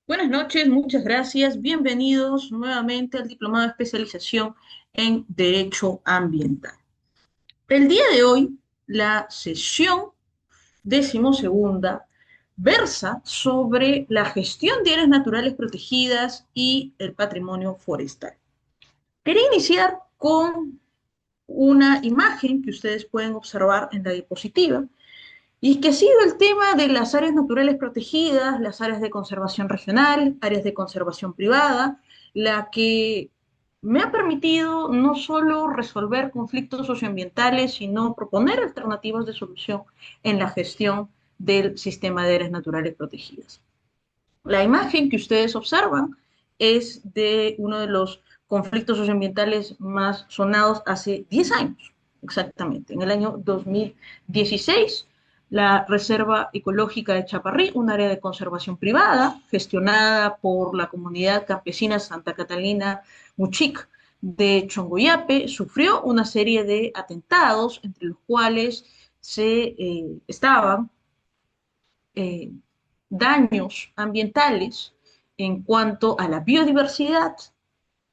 Buenas noches, muchas gracias. Bienvenidos nuevamente al Diplomado de Especialización en Derecho Ambiental. El día de hoy, la sesión decimosegunda versa sobre la gestión de áreas naturales protegidas y el patrimonio forestal. Quería iniciar con una imagen que ustedes pueden observar en la diapositiva, y que ha sido el tema de las áreas naturales protegidas, las áreas de conservación regional, áreas de conservación privada, la que me ha permitido no solo resolver conflictos socioambientales, sino proponer alternativas de solución en la gestión del sistema de áreas naturales protegidas. La imagen que ustedes observan es de uno de los conflictos socioambientales más sonados hace 10 años, exactamente. En el año 2016, la Reserva Ecológica de Chaparrí, un área de conservación privada gestionada por la comunidad campesina Santa Catalina Muchic de Chongoyape, sufrió una serie de atentados, entre los cuales estaban eh, daños ambientales en cuanto a la biodiversidad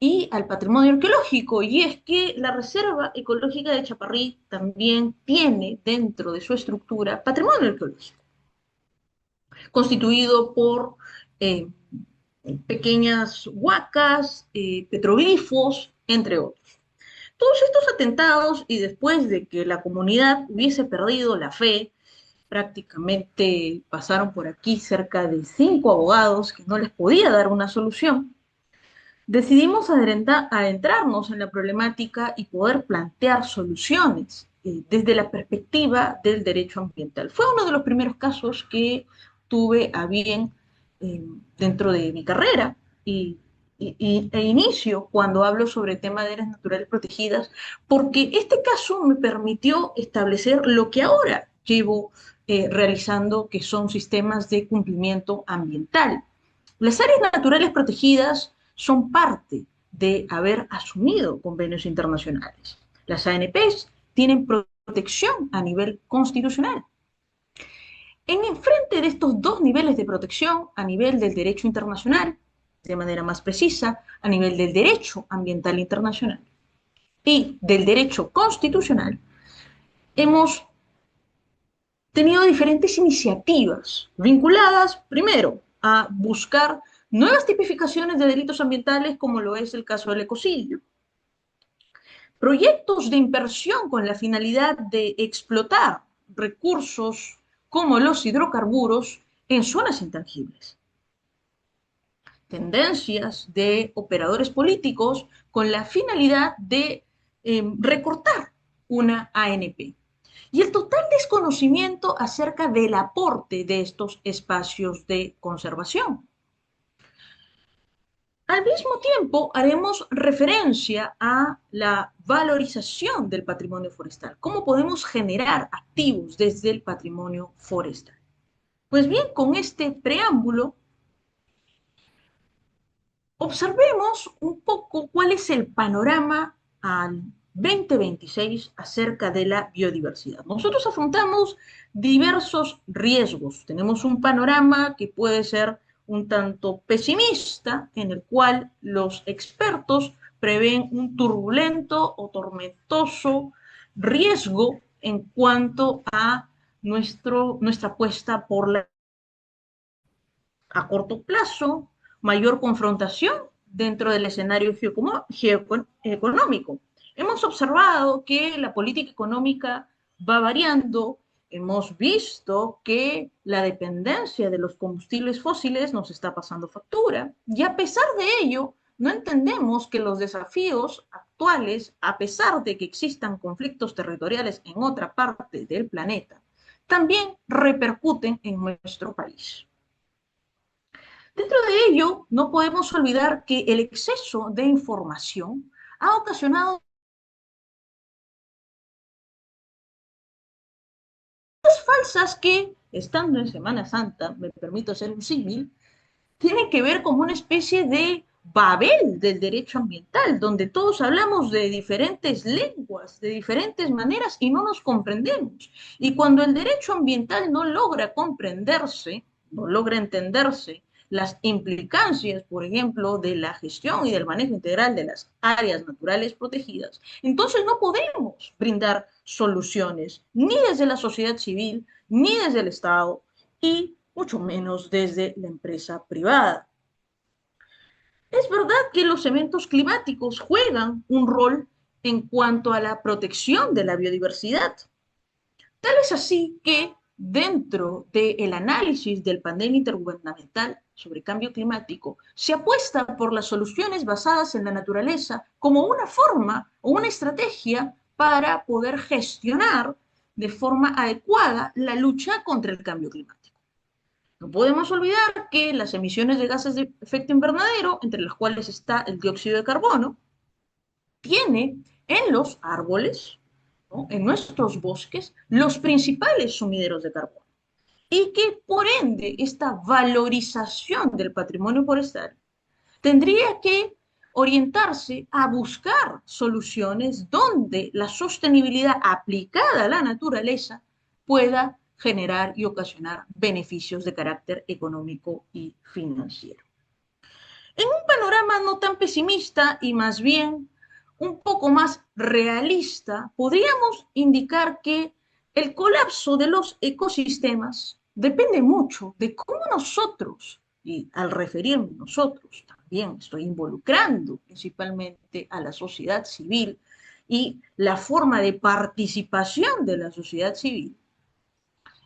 y al patrimonio arqueológico. Y es que la Reserva Ecológica de Chaparrí también tiene dentro de su estructura patrimonio arqueológico, constituido por eh, pequeñas huacas, petroglifos, entre otros. Todos estos atentados, y después de que la comunidad hubiese perdido la fe, prácticamente pasaron por aquí cerca de 5 abogados que no les podía dar una solución. Decidimos adentrarnos en la problemática y poder plantear soluciones desde la perspectiva del derecho ambiental. Fue uno de los primeros casos que tuve a bien eh, dentro de mi carrera e inicio cuando hablo sobre el tema de áreas naturales protegidas, porque este caso me permitió establecer lo que ahora llevo realizando, que son sistemas de cumplimiento ambiental. Las áreas naturales protegidas son parte de haber asumido convenios internacionales. Las ANPs tienen protección a nivel constitucional. En enfrente de estos dos niveles de protección, a nivel del derecho internacional, de manera más precisa, a nivel del derecho ambiental internacional y del derecho constitucional, hemos tenido diferentes iniciativas vinculadas, primero, a buscar nuevas tipificaciones de delitos ambientales, como lo es el caso del ecocidio, proyectos de inversión con la finalidad de explotar recursos como los hidrocarburos en zonas intangibles, tendencias de operadores políticos con la finalidad de recortar una ANP, y el total desconocimiento acerca del aporte de estos espacios de conservación. Al mismo tiempo, haremos referencia a la valorización del patrimonio forestal. ¿Cómo podemos generar activos desde el patrimonio forestal? Pues bien, con este preámbulo, observemos un poco cuál es el panorama al 2026 acerca de la biodiversidad. Nosotros afrontamos diversos riesgos. Tenemos un panorama que puede ser un tanto pesimista, en el cual los expertos prevén un turbulento o tormentoso riesgo en cuanto a nuestra apuesta por la a corto plazo, mayor confrontación dentro del escenario geoeconómico. Hemos observado que la política económica va variando, hemos visto que la dependencia de los combustibles fósiles nos está pasando factura, y a pesar de ello, no entendemos que los desafíos actuales, a pesar de que existan conflictos territoriales en otra parte del planeta, también repercuten en nuestro país. Dentro de ello, no podemos olvidar que el exceso de información ha ocasionado falsas que, estando en Semana Santa, me permito hacer un símil, tienen que ver como una especie de Babel del derecho ambiental, donde todos hablamos de diferentes lenguas, de diferentes maneras y no nos comprendemos. Y cuando el derecho ambiental no logra comprenderse, no logra entenderse las implicancias, por ejemplo, de la gestión y del manejo integral de las áreas naturales protegidas, entonces no podemos brindar soluciones ni desde la sociedad civil, ni desde el Estado, y mucho menos desde la empresa privada. Es verdad que los eventos climáticos juegan un rol en cuanto a la protección de la biodiversidad. Tal es así que dentro del análisis del panel intergubernamental sobre cambio climático, se apuesta por las soluciones basadas en la naturaleza como una forma o una estrategia para poder gestionar de forma adecuada la lucha contra el cambio climático. No podemos olvidar que las emisiones de gases de efecto invernadero, entre las cuales está el dióxido de carbono, tiene en los árboles, ¿no?, en nuestros bosques, los principales sumideros de carbono. Y que por ende esta valorización del patrimonio forestal tendría que orientarse a buscar soluciones donde la sostenibilidad aplicada a la naturaleza pueda generar y ocasionar beneficios de carácter económico y financiero. En un panorama no tan pesimista y más bien un poco más realista, podríamos indicar que el colapso de los ecosistemas depende mucho de cómo nosotros, y al referirme nosotros también estoy involucrando principalmente a la sociedad civil y la forma de participación de la sociedad civil,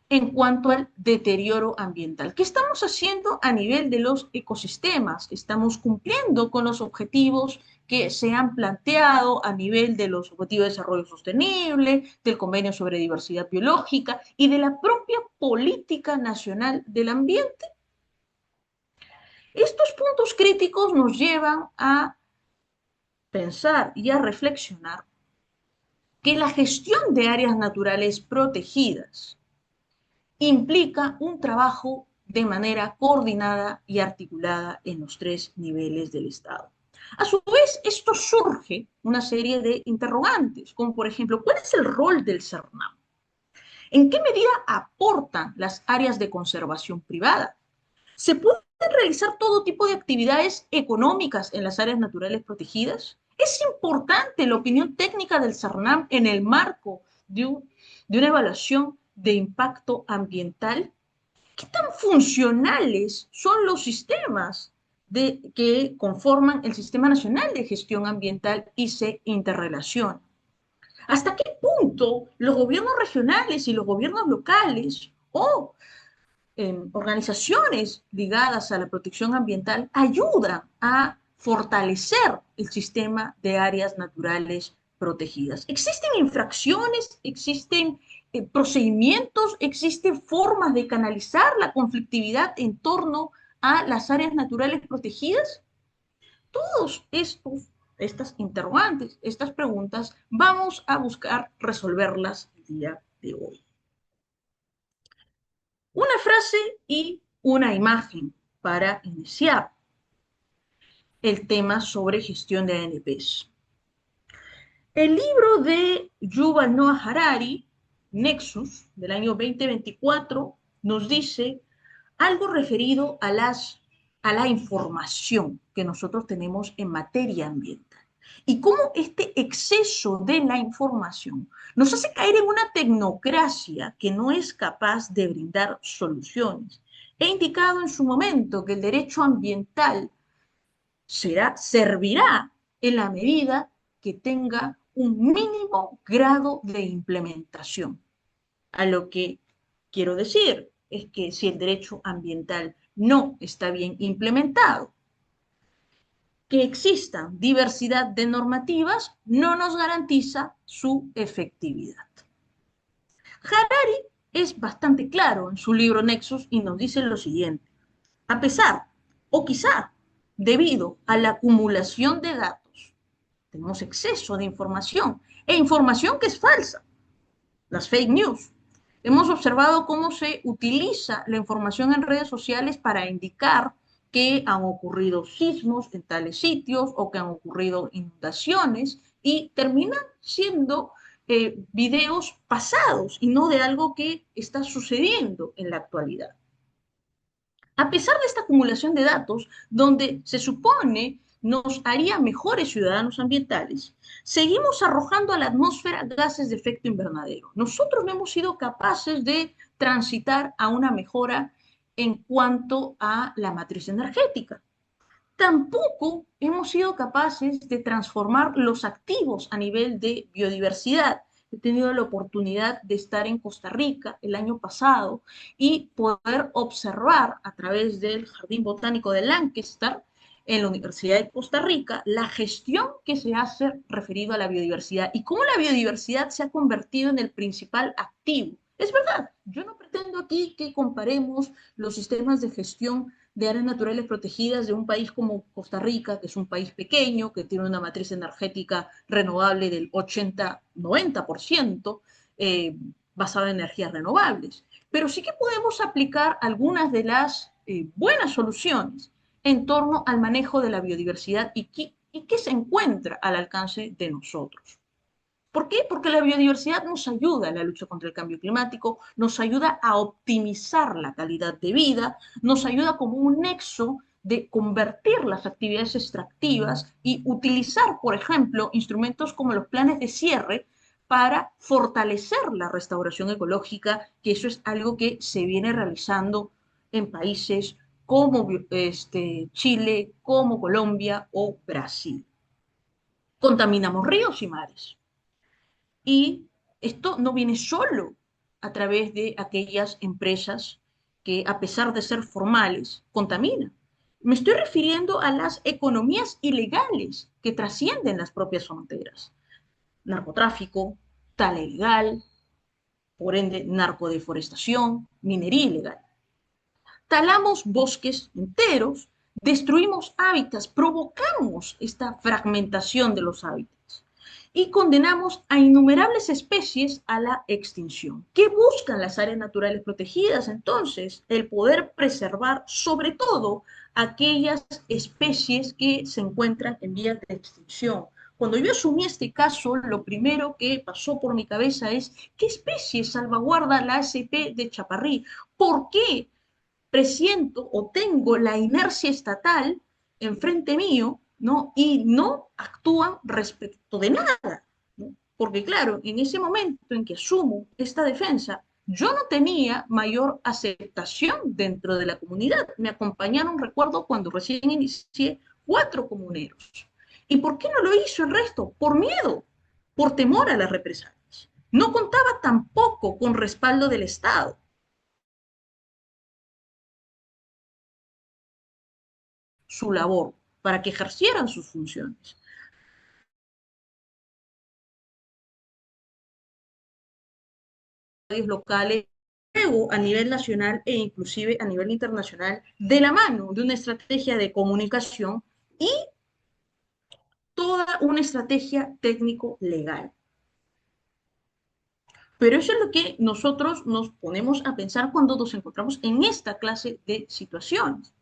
en cuanto al deterioro ambiental. ¿Qué estamos haciendo a nivel de los ecosistemas? ¿Estamos cumpliendo con los objetivos que se han planteado a nivel de los Objetivos de Desarrollo Sostenible, del Convenio sobre Diversidad Biológica y de la propia Política Nacional del Ambiente? Estos puntos críticos nos llevan a pensar y a reflexionar que la gestión de áreas naturales protegidas implica un trabajo de manera coordinada y articulada en los tres niveles del Estado. A su vez, esto surge una serie de interrogantes, como por ejemplo, ¿cuál es el rol del CERNAM? ¿En qué medida aportan las áreas de conservación privada? ¿Se pueden realizar todo tipo de actividades económicas en las áreas naturales protegidas? ¿Es importante la opinión técnica del CERNAM en el marco de una evaluación de impacto ambiental? ¿Qué tan funcionales son los sistemas que conforman el Sistema Nacional de Gestión Ambiental y se interrelacionan? ¿Hasta qué punto los gobiernos regionales y los gobiernos locales o organizaciones ligadas a la protección ambiental ayudan a fortalecer el sistema de áreas naturales protegidas? ¿Existen infracciones? ¿Existen procedimientos? ¿Existen formas de canalizar la conflictividad en torno a las áreas naturales protegidas? Todos estas interrogantes, estas preguntas, vamos a buscar resolverlas el día de hoy. Una frase y una imagen para iniciar el tema sobre gestión de ANPs. El libro de Yuval Noah Harari, Nexus, del año 2024, nos dice algo referido a la información que nosotros tenemos en materia ambiental y cómo este exceso de la información nos hace caer en una tecnocracia que no es capaz de brindar soluciones. He indicado en su momento que el derecho ambiental servirá en la medida que tenga un mínimo grado de implementación. A lo que quiero decir es que si el derecho ambiental no está bien implementado, que exista diversidad de normativas no nos garantiza su efectividad. Harari es bastante claro en su libro Nexus y nos dice lo siguiente: a pesar, o quizá debido a la acumulación de datos, tenemos exceso de información e información que es falsa, las fake news. Hemos observado cómo se utiliza la información en redes sociales para indicar que han ocurrido sismos en tales sitios o que han ocurrido inundaciones y terminan siendo videos pasados y no de algo que está sucediendo en la actualidad. A pesar de esta acumulación de datos, donde se supone nos haría mejores ciudadanos ambientales, seguimos arrojando a la atmósfera gases de efecto invernadero. Nosotros no hemos sido capaces de transitar a una mejora en cuanto a la matriz energética. Tampoco hemos sido capaces de transformar los activos a nivel de biodiversidad. He tenido la oportunidad de estar en Costa Rica el año pasado y poder observar a través del Jardín Botánico de Lancaster, en la Universidad de Costa Rica, la gestión que se hace referido a la biodiversidad y cómo la biodiversidad se ha convertido en el principal activo. Es verdad, yo no pretendo aquí que comparemos los sistemas de gestión de áreas naturales protegidas de un país como Costa Rica, que es un país pequeño, que tiene una matriz energética renovable del 80-90%, basada en energías renovables. Pero sí que podemos aplicar algunas de las buenas soluciones en torno al manejo de la biodiversidad y que se encuentra al alcance de nosotros. ¿Por qué? Porque la biodiversidad nos ayuda en la lucha contra el cambio climático, nos ayuda a optimizar la calidad de vida, nos ayuda como un nexo de convertir las actividades extractivas y utilizar, por ejemplo, instrumentos como los planes de cierre para fortalecer la restauración ecológica, que eso es algo que se viene realizando en países como Chile, como Colombia o Brasil. Contaminamos ríos y mares. Y esto no viene solo a través de aquellas empresas que, a pesar de ser formales, contaminan. Me estoy refiriendo a las economías ilegales que trascienden las propias fronteras. Narcotráfico, tala ilegal, por ende narcodeforestación, minería ilegal. Talamos bosques enteros, destruimos hábitats, provocamos esta fragmentación de los hábitats y condenamos a innumerables especies a la extinción. ¿Qué buscan las áreas naturales protegidas entonces? El poder preservar sobre todo aquellas especies que se encuentran en vías de extinción. Cuando yo asumí este caso, lo primero que pasó por mi cabeza es, ¿qué especie salvaguarda la ACP de Chaparrí? ¿Por qué presiento o tengo la inercia estatal enfrente mío, ¿no? Y no actúan respecto de nada, ¿no? Porque claro, en ese momento en que asumo esta defensa, yo no tenía mayor aceptación dentro de la comunidad. Me acompañaron, recuerdo, cuando recién inicié, 4 comuneros. ¿Y por qué no lo hizo el resto? Por miedo, por temor a las represalias. No contaba tampoco con respaldo del Estado. Su labor, para que ejercieran sus funciones. Locales, luego a nivel nacional e inclusive a nivel internacional, de la mano de una estrategia de comunicación y toda una estrategia técnico-legal. Pero eso es lo que nosotros nos ponemos a pensar cuando nos encontramos en esta clase de situaciones.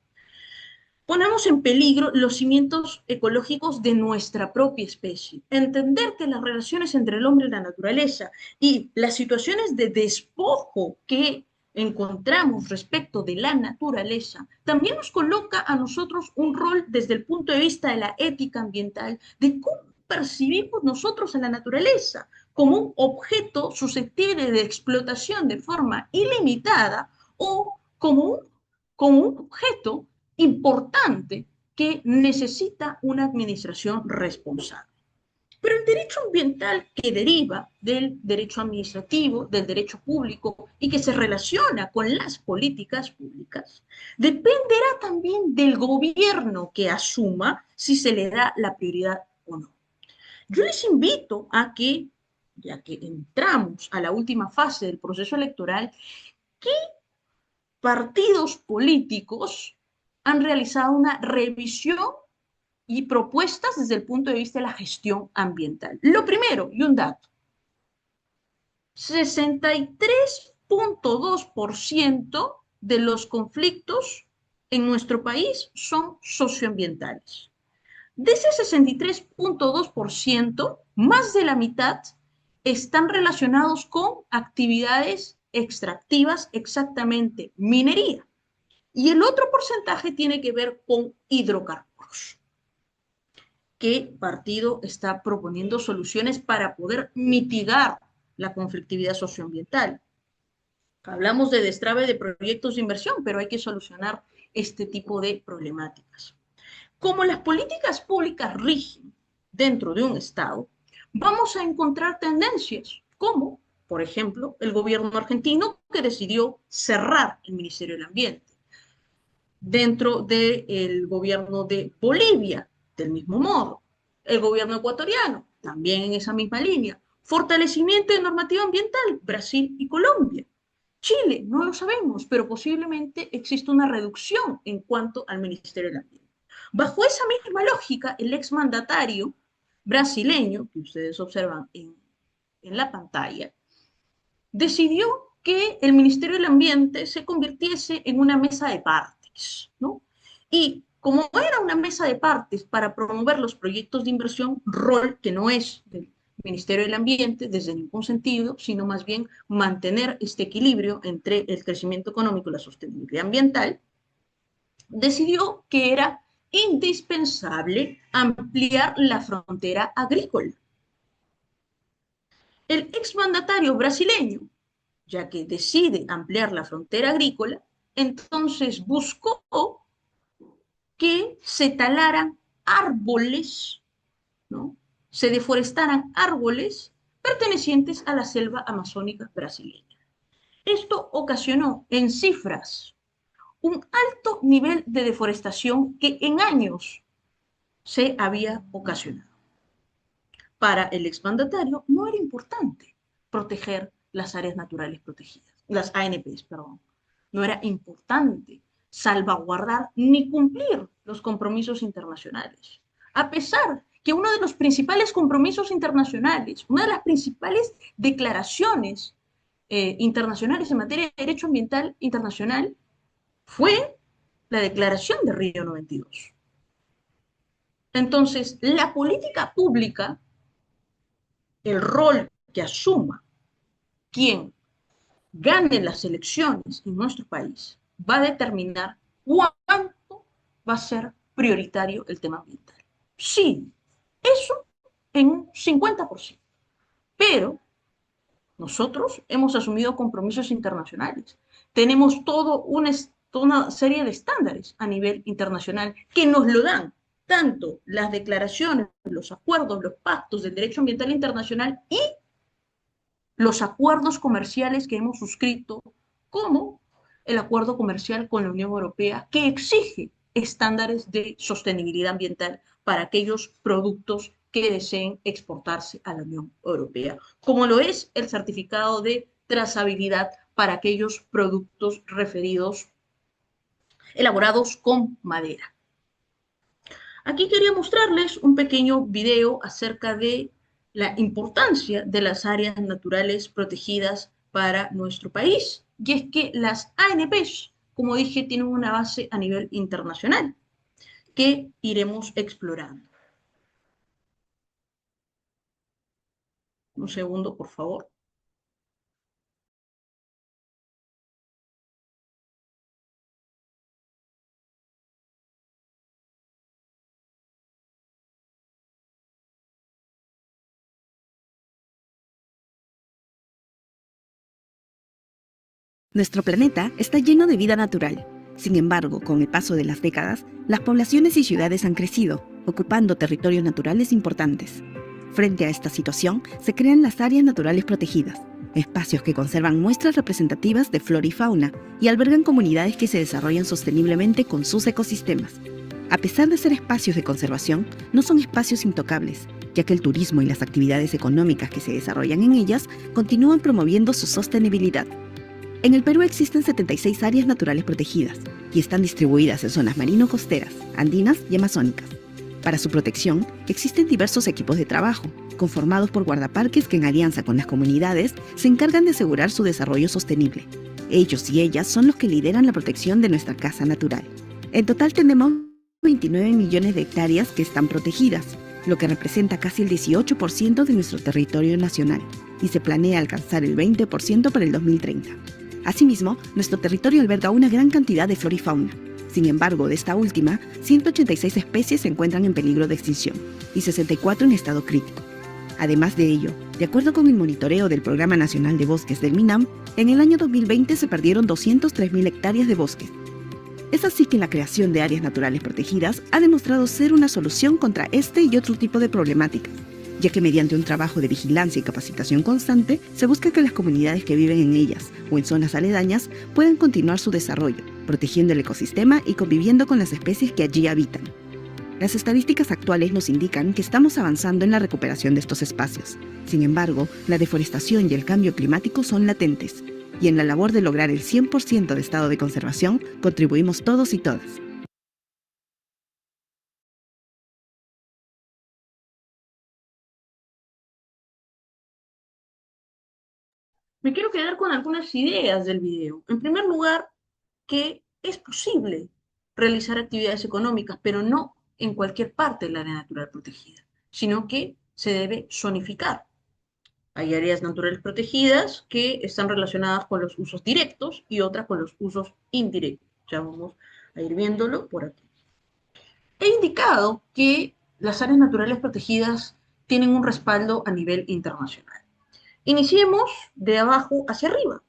Ponemos en peligro los cimientos ecológicos de nuestra propia especie. Entender que las relaciones entre el hombre y la naturaleza y las situaciones de despojo que encontramos respecto de la naturaleza, también nos coloca a nosotros un rol desde el punto de vista de la ética ambiental, de cómo percibimos nosotros a la naturaleza como un objeto susceptible de explotación de forma ilimitada o como un objeto importante que necesita una administración responsable. Pero el derecho ambiental que deriva del derecho administrativo, del derecho público y que se relaciona con las políticas públicas, dependerá también del gobierno que asuma si se le da la prioridad o no. Yo les invito a que, ya que entramos a la última fase del proceso electoral, que partidos políticos han realizado una revisión y propuestas desde el punto de vista de la gestión ambiental. Lo primero, y un dato, 63.2% de los conflictos en nuestro país son socioambientales. De ese 63.2%, más de la mitad están relacionados con actividades extractivas, exactamente minería. Y el otro porcentaje tiene que ver con hidrocarburos. ¿Qué partido está proponiendo soluciones para poder mitigar la conflictividad socioambiental? Hablamos de destrave de proyectos de inversión, pero hay que solucionar este tipo de problemáticas. Como las políticas públicas rigen dentro de un Estado, vamos a encontrar tendencias, como, por ejemplo, el gobierno argentino que decidió cerrar el Ministerio del Ambiente. Dentro del gobierno de Bolivia, del mismo modo. El gobierno ecuatoriano, también en esa misma línea. Fortalecimiento de normativa ambiental, Brasil y Colombia. Chile, no lo sabemos, pero posiblemente existe una reducción en cuanto al Ministerio del Ambiente. Bajo esa misma lógica, el exmandatario brasileño, que ustedes observan en la pantalla, decidió que el Ministerio del Ambiente se convirtiese en una mesa de partes, ¿no? Y como era una mesa de partes para promover los proyectos de inversión, rol que no es del Ministerio del Ambiente desde ningún sentido, sino más bien mantener este equilibrio entre el crecimiento económico y la sostenibilidad ambiental, decidió que era indispensable ampliar la frontera agrícola. El exmandatario brasileño, ya que decide ampliar la frontera agrícola, entonces buscó que se talaran árboles, ¿no? Se deforestaran árboles pertenecientes a la selva amazónica brasileña. Esto ocasionó en cifras un alto nivel de deforestación que en años se había ocasionado. Para el exmandatario no era importante proteger las áreas naturales protegidas, las ANPs, perdón. No era importante salvaguardar ni cumplir los compromisos internacionales. A pesar que uno de los principales compromisos internacionales, una de las principales declaraciones internacionales en materia de derecho ambiental internacional fue la Declaración de Río 92. Entonces, la política pública, el rol que asuma quien gane las elecciones en nuestro país, va a determinar cuánto va a ser prioritario el tema ambiental. Sí, eso en un 50%. Pero nosotros hemos asumido compromisos internacionales. Tenemos toda una serie de estándares a nivel internacional que nos lo dan tanto las declaraciones, los acuerdos, los pactos del derecho ambiental internacional y los acuerdos comerciales que hemos suscrito, como el acuerdo comercial con la Unión Europea, que exige estándares de sostenibilidad ambiental para aquellos productos que deseen exportarse a la Unión Europea, como lo es el certificado de trazabilidad para aquellos productos referidos, elaborados con madera. Aquí quería mostrarles un pequeño video acerca de la importancia de las áreas naturales protegidas para nuestro país. Y es que las ANPs, como dije, tienen una base a nivel internacional que iremos explorando. Un segundo, por favor. Nuestro planeta está lleno de vida natural. Sin embargo, con el paso de las décadas, las poblaciones y ciudades han crecido, ocupando territorios naturales importantes. Frente a esta situación, se crean las áreas naturales protegidas, espacios que conservan muestras representativas de flora y fauna y albergan comunidades que se desarrollan sosteniblemente con sus ecosistemas. A pesar de ser espacios de conservación, no son espacios intocables, ya que el turismo y las actividades económicas que se desarrollan en ellas continúan promoviendo su sostenibilidad. En el Perú existen 76 áreas naturales protegidas y están distribuidas en zonas marino-costeras, andinas y amazónicas. Para su protección, existen diversos equipos de trabajo, conformados por guardaparques que en alianza con las comunidades se encargan de asegurar su desarrollo sostenible. Ellos y ellas son los que lideran la protección de nuestra casa natural. En total tenemos 29 millones de hectáreas que están protegidas, lo que representa casi el 18% de nuestro territorio nacional, y se planea alcanzar el 20% para el 2030. Asimismo, nuestro territorio alberga una gran cantidad de flora y fauna. Sin embargo, de esta última, 186 especies se encuentran en peligro de extinción y 64 en estado crítico. Además de ello, de acuerdo con el monitoreo del Programa Nacional de Bosques del MINAM, en el año 2020 se perdieron 203.000 hectáreas de bosques. Es así que la creación de áreas naturales protegidas ha demostrado ser una solución contra este y otro tipo de problemáticas, ya que mediante un trabajo de vigilancia y capacitación constante, se busca que las comunidades que viven en ellas o en zonas aledañas puedan continuar su desarrollo, protegiendo el ecosistema y conviviendo con las especies que allí habitan. Las estadísticas actuales nos indican que estamos avanzando en la recuperación de estos espacios. Sin embargo, la deforestación y el cambio climático son latentes, y en la labor de lograr el 100% de estado de conservación contribuimos todos y todas. Me quiero quedar con algunas ideas del video. En primer lugar, que es posible realizar actividades económicas, pero no en cualquier parte del área natural protegida, sino que se debe zonificar. Hay áreas naturales protegidas que están relacionadas con los usos directos y otras con los usos indirectos. Ya vamos a ir viéndolo por aquí. He indicado que las áreas naturales protegidas tienen un respaldo a nivel internacional. Iniciemos de abajo hacia arriba.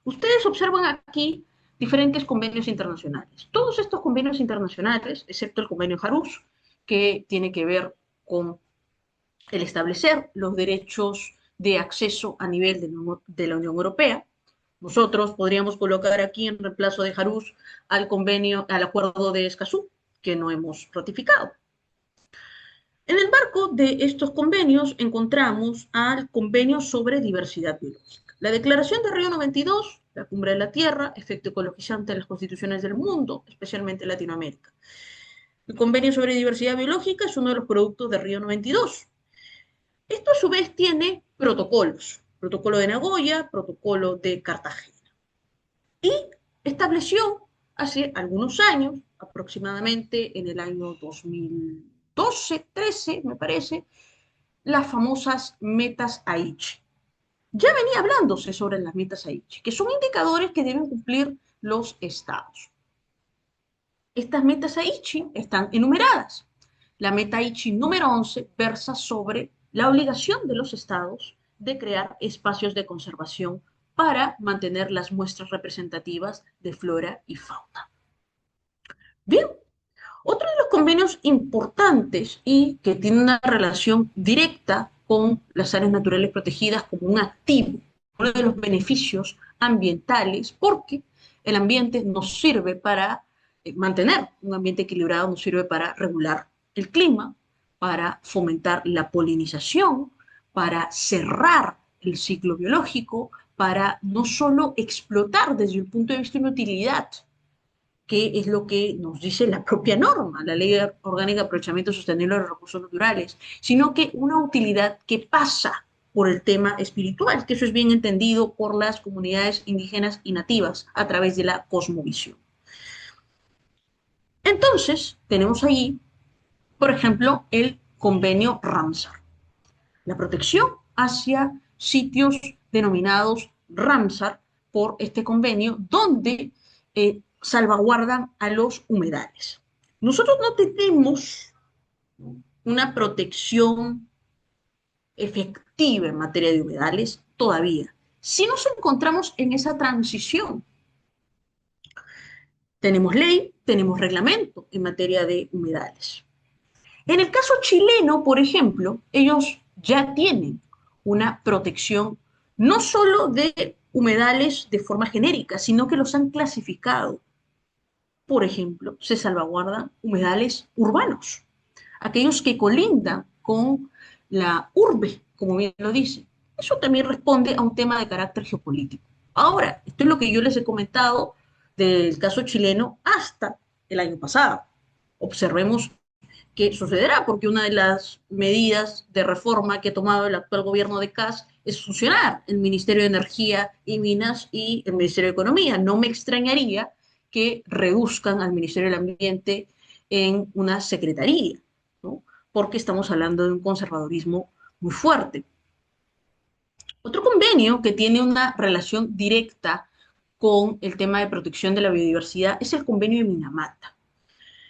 Ustedes observan aquí diferentes convenios internacionales. Todos estos convenios internacionales, excepto el convenio Jarus, que tiene que ver con el establecer los derechos de acceso a nivel de la Unión Europea. Nosotros podríamos colocar aquí en reemplazo de Jarus al convenio, al acuerdo de Escazú, que no hemos ratificado. En el marco de estos convenios encontramos al Convenio sobre Diversidad Biológica. La Declaración de Río 92, la Cumbre de la Tierra, efecto ecologizante de las constituciones del mundo, especialmente Latinoamérica. El Convenio sobre Diversidad Biológica es uno de los productos de Río 92. Esto a su vez tiene protocolos, protocolo de Nagoya, protocolo de Cartagena. Y estableció hace algunos años, aproximadamente en el año 2012, 13, me parece, las famosas metas Aichi. Ya venía hablándose sobre las metas Aichi, que son indicadores que deben cumplir los estados. Estas metas Aichi están enumeradas. La meta Aichi número 11 versa sobre la obligación de los estados de crear espacios de conservación para mantener las muestras representativas de flora y fauna. Bien, otro de los convenios importantes y que tiene una relación directa con las áreas naturales protegidas como un activo, uno de los beneficios ambientales, porque el ambiente nos sirve para mantener un ambiente equilibrado, nos sirve para regular el clima, para fomentar la polinización, para cerrar el ciclo biológico, para no solo explotar desde el punto de vista de utilidad, que es lo que nos dice la propia norma, la Ley Orgánica de Aprovechamiento Sostenible de los Recursos Naturales, sino que una utilidad que pasa por el tema espiritual, que eso es bien entendido por las comunidades indígenas y nativas a través de la cosmovisión. Entonces, tenemos ahí, por ejemplo, el convenio Ramsar, la protección hacia sitios denominados Ramsar por este convenio, donde salvaguardan a los humedales. Nosotros no tenemos una protección efectiva en materia de humedales todavía. Si nos encontramos en esa transición, tenemos ley, tenemos reglamento en materia de humedales. En el caso chileno, por ejemplo, ellos ya tienen una protección no solo de humedales de forma genérica, sino que los han clasificado. Por ejemplo, se salvaguardan humedales urbanos, aquellos que colindan con la urbe, como bien lo dice. Eso también responde a un tema de carácter geopolítico. Ahora, esto es lo que yo les he comentado del caso chileno hasta el año pasado. Observemos qué sucederá, porque una de las medidas de reforma que ha tomado el actual gobierno de Kast es fusionar el Ministerio de Energía y Minas y el Ministerio de Economía. No me extrañaría que reduzcan al Ministerio del Ambiente en una secretaría, ¿no? Porque estamos hablando de un conservadurismo muy fuerte. Otro convenio que tiene una relación directa con el tema de protección de la biodiversidad es el convenio de Minamata.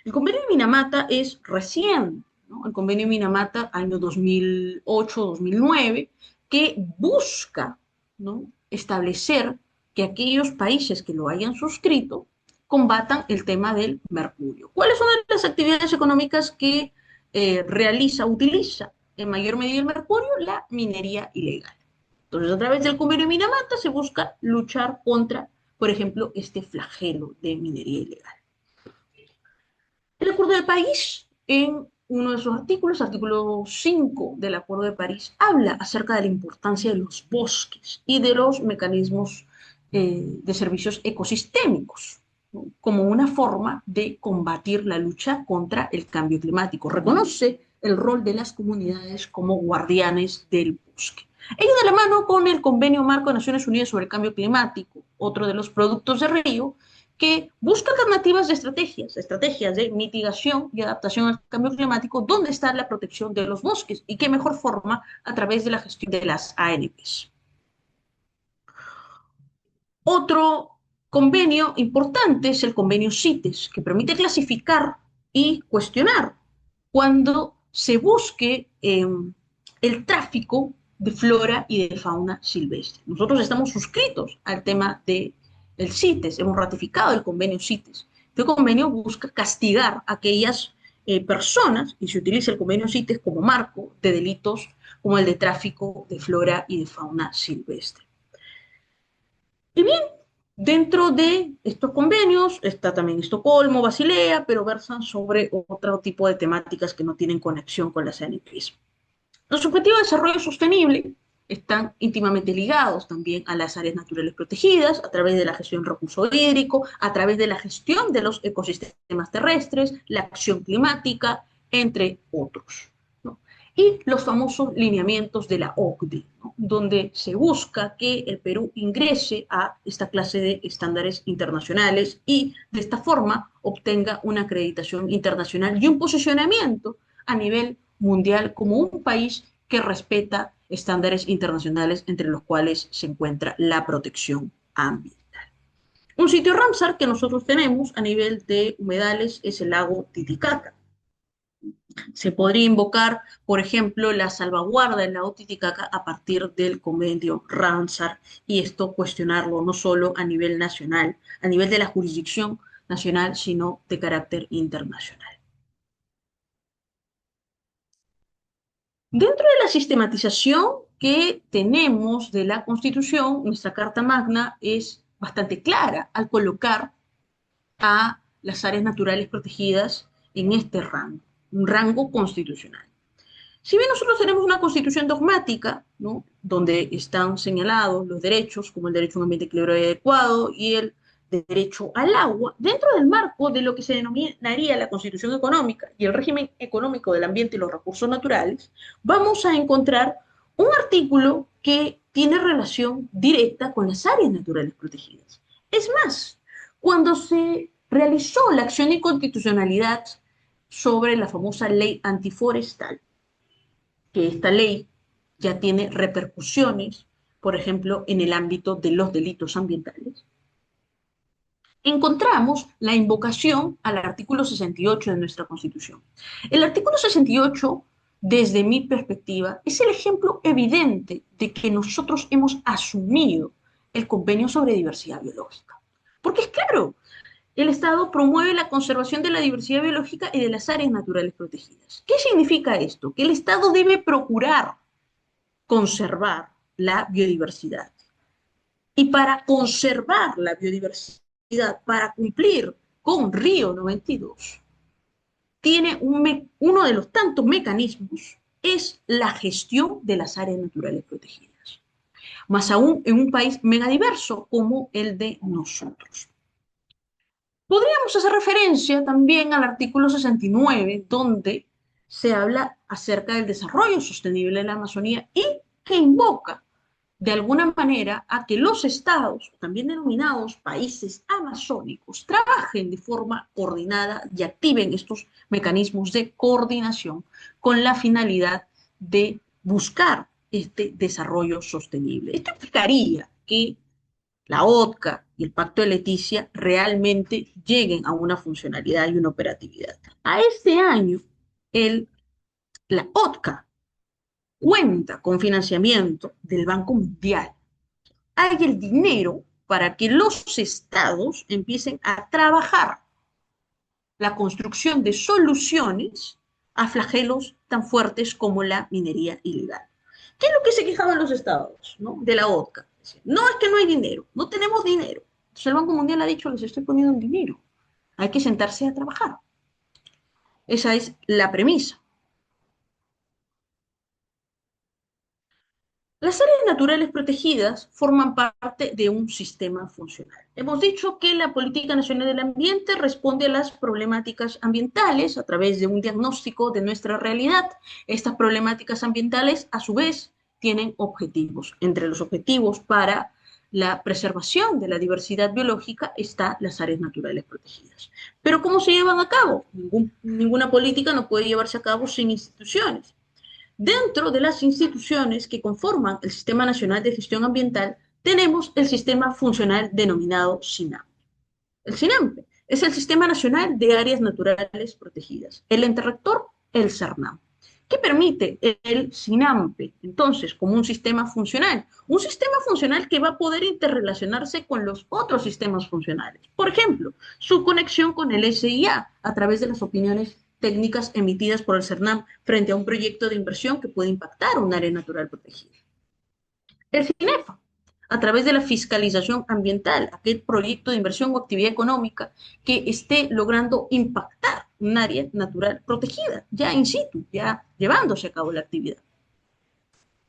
El convenio de Minamata es recién, ¿no? El convenio de Minamata, año 2008-2009, que busca, ¿no?, establecer que aquellos países que lo hayan suscrito combatan el tema del mercurio. ¿Cuáles son las actividades económicas que utiliza en mayor medida el mercurio? La minería ilegal. Entonces, a través del convenio de Minamata se busca luchar contra, por ejemplo, este flagelo de minería ilegal. El Acuerdo de París, en uno de sus artículos, artículo 5 del Acuerdo de París, habla acerca de la importancia de los bosques y de los mecanismos de servicios ecosistémicos, ¿no?, como una forma de combatir la lucha contra el cambio climático. Reconoce el rol de las comunidades como guardianes del bosque. Ello de la mano con el Convenio Marco de Naciones Unidas sobre el Cambio Climático, otro de los productos de Río, que busca alternativas de estrategias de mitigación y adaptación al cambio climático, donde está la protección de los bosques y qué mejor forma a través de la gestión de las ANPs. Otro convenio importante es el convenio CITES, que permite clasificar y cuestionar cuando se busque el tráfico de flora y de fauna silvestre. Nosotros estamos suscritos al tema del CITES, hemos ratificado el convenio CITES. Este convenio busca castigar a aquellas personas, y se utiliza el convenio CITES como marco de delitos como el de tráfico de flora y de fauna silvestre. Y bien, dentro de estos convenios está también Estocolmo, Basilea, pero versan sobre otro tipo de temáticas que no tienen conexión con las ANPs. Los objetivos de desarrollo sostenible están íntimamente ligados también a las áreas naturales protegidas, a través de la gestión del recurso hídrico, a través de la gestión de los ecosistemas terrestres, la acción climática, entre otros, ¿no? Y los famosos lineamientos de la OCDE, ¿no?, donde se busca que el Perú ingrese a esta clase de estándares internacionales y de esta forma obtenga una acreditación internacional y un posicionamiento a nivel mundial como un país que respeta estándares internacionales, entre los cuales se encuentra la protección ambiental. Un sitio Ramsar que nosotros tenemos a nivel de humedales es el lago Titicaca. Se podría invocar, por ejemplo, la salvaguarda del lago Titicaca a partir del convenio Ramsar, y esto cuestionarlo no solo a nivel nacional, a nivel de la jurisdicción nacional, sino de carácter internacional. Dentro de la sistematización que tenemos de la Constitución, nuestra Carta Magna es bastante clara al colocar a las áreas naturales protegidas en este rango, un rango constitucional. Si bien nosotros tenemos una constitución dogmática, ¿no?, donde están señalados los derechos, como el derecho a un ambiente equilibrado y adecuado y el derecho al agua, dentro del marco de lo que se denominaría la constitución económica y el régimen económico del ambiente y los recursos naturales, vamos a encontrar un artículo que tiene relación directa con las áreas naturales protegidas. Es más, cuando se realizó la acción de inconstitucionalidad sobre la famosa ley antiforestal, que esta ley ya tiene repercusiones, por ejemplo, en el ámbito de los delitos ambientales, encontramos la invocación al artículo 68 de nuestra Constitución. El artículo 68, desde mi perspectiva, es el ejemplo evidente de que nosotros hemos asumido el convenio sobre diversidad biológica. Porque es claro, el Estado promueve la conservación de la diversidad biológica y de las áreas naturales protegidas. ¿Qué significa esto? Que el Estado debe procurar conservar la biodiversidad. Y para conservar la biodiversidad, para cumplir con Río 92, tiene uno de los tantos mecanismos, es la gestión de las áreas naturales protegidas. Más aún en un país megadiverso como el de nosotros. Podríamos hacer referencia también al artículo 69, donde se habla acerca del desarrollo sostenible de la Amazonía y que invoca de alguna manera a que los estados, también denominados países amazónicos, trabajen de forma coordinada y activen estos mecanismos de coordinación con la finalidad de buscar este desarrollo sostenible. Esto implicaría que la ODCA y y el Pacto de Leticia realmente lleguen a una funcionalidad y una operatividad. A este año, el, la OTCA cuenta con financiamiento del Banco Mundial. Hay el dinero para que los estados empiecen a trabajar la construcción de soluciones a flagelos tan fuertes como la minería ilegal. ¿Qué es lo que se quejaban los estados, ¿no? De la OTCA? No, es que no hay dinero, no tenemos dinero. Entonces el Banco Mundial ha dicho, les estoy poniendo el dinero. Hay que sentarse a trabajar. Esa es la premisa. Las áreas naturales protegidas forman parte de un sistema funcional. Hemos dicho que la Política Nacional del Ambiente responde a las problemáticas ambientales a través de un diagnóstico de nuestra realidad. Estas problemáticas ambientales, a su vez, tienen objetivos. Entre los objetivos para la preservación de la diversidad biológica están las áreas naturales protegidas. Pero ¿cómo se llevan a cabo? Ninguna política no puede llevarse a cabo sin instituciones. Dentro de las instituciones que conforman el Sistema Nacional de Gestión Ambiental, tenemos el sistema funcional denominado SINAMPE. El SINAMPE es el Sistema Nacional de Áreas Naturales Protegidas. El ente rector, el CERNAM. ¿Qué permite el SINAMPE? Entonces, como un sistema funcional que va a poder interrelacionarse con los otros sistemas funcionales. Por ejemplo, su conexión con el SIA a través de las opiniones técnicas emitidas por el CERNAM frente a un proyecto de inversión que puede impactar un área natural protegida. El CINEFA, a través de la fiscalización ambiental, aquel proyecto de inversión o actividad económica que esté logrando impactar un área natural protegida, ya in situ, ya llevándose a cabo la actividad.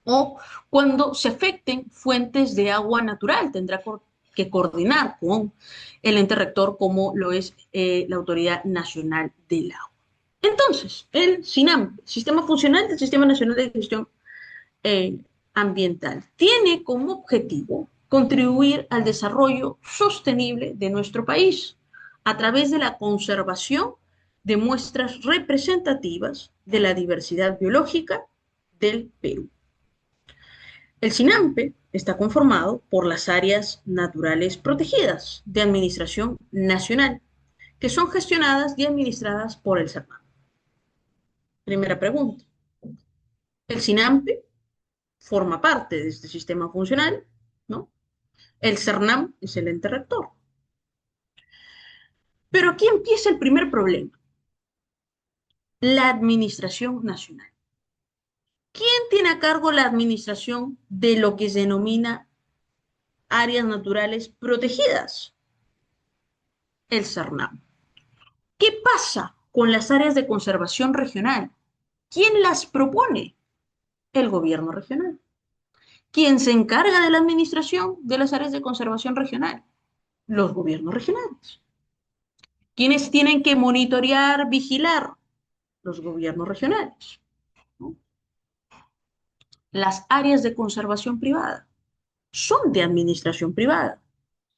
O cuando se afecten fuentes de agua natural, tendrá que coordinar con el ente rector como lo es la Autoridad Nacional del Agua. Entonces, el SINAMPE, Sistema Funcional del Sistema Nacional de Gestión Ambiental, tiene como objetivo contribuir al desarrollo sostenible de nuestro país a través de la conservación de muestras representativas de la diversidad biológica del Perú. El SINAMPE está conformado por las áreas naturales protegidas de administración nacional, que son gestionadas y administradas por el CERNAM. Primera pregunta. El SINAMPE forma parte de este sistema funcional, ¿no? El CERNAM es el ente rector. Pero aquí empieza el primer problema. La administración nacional. ¿Quién tiene a cargo la administración de lo que se denomina áreas naturales protegidas? El CERNAM. ¿Qué pasa con las áreas de conservación regional? ¿Quién las propone? El gobierno regional. ¿Quién se encarga de la administración de las áreas de conservación regional? Los gobiernos regionales. ¿Quiénes tienen que monitorear, vigilar? Los gobiernos regionales, ¿no? Las áreas de conservación privada son de administración privada.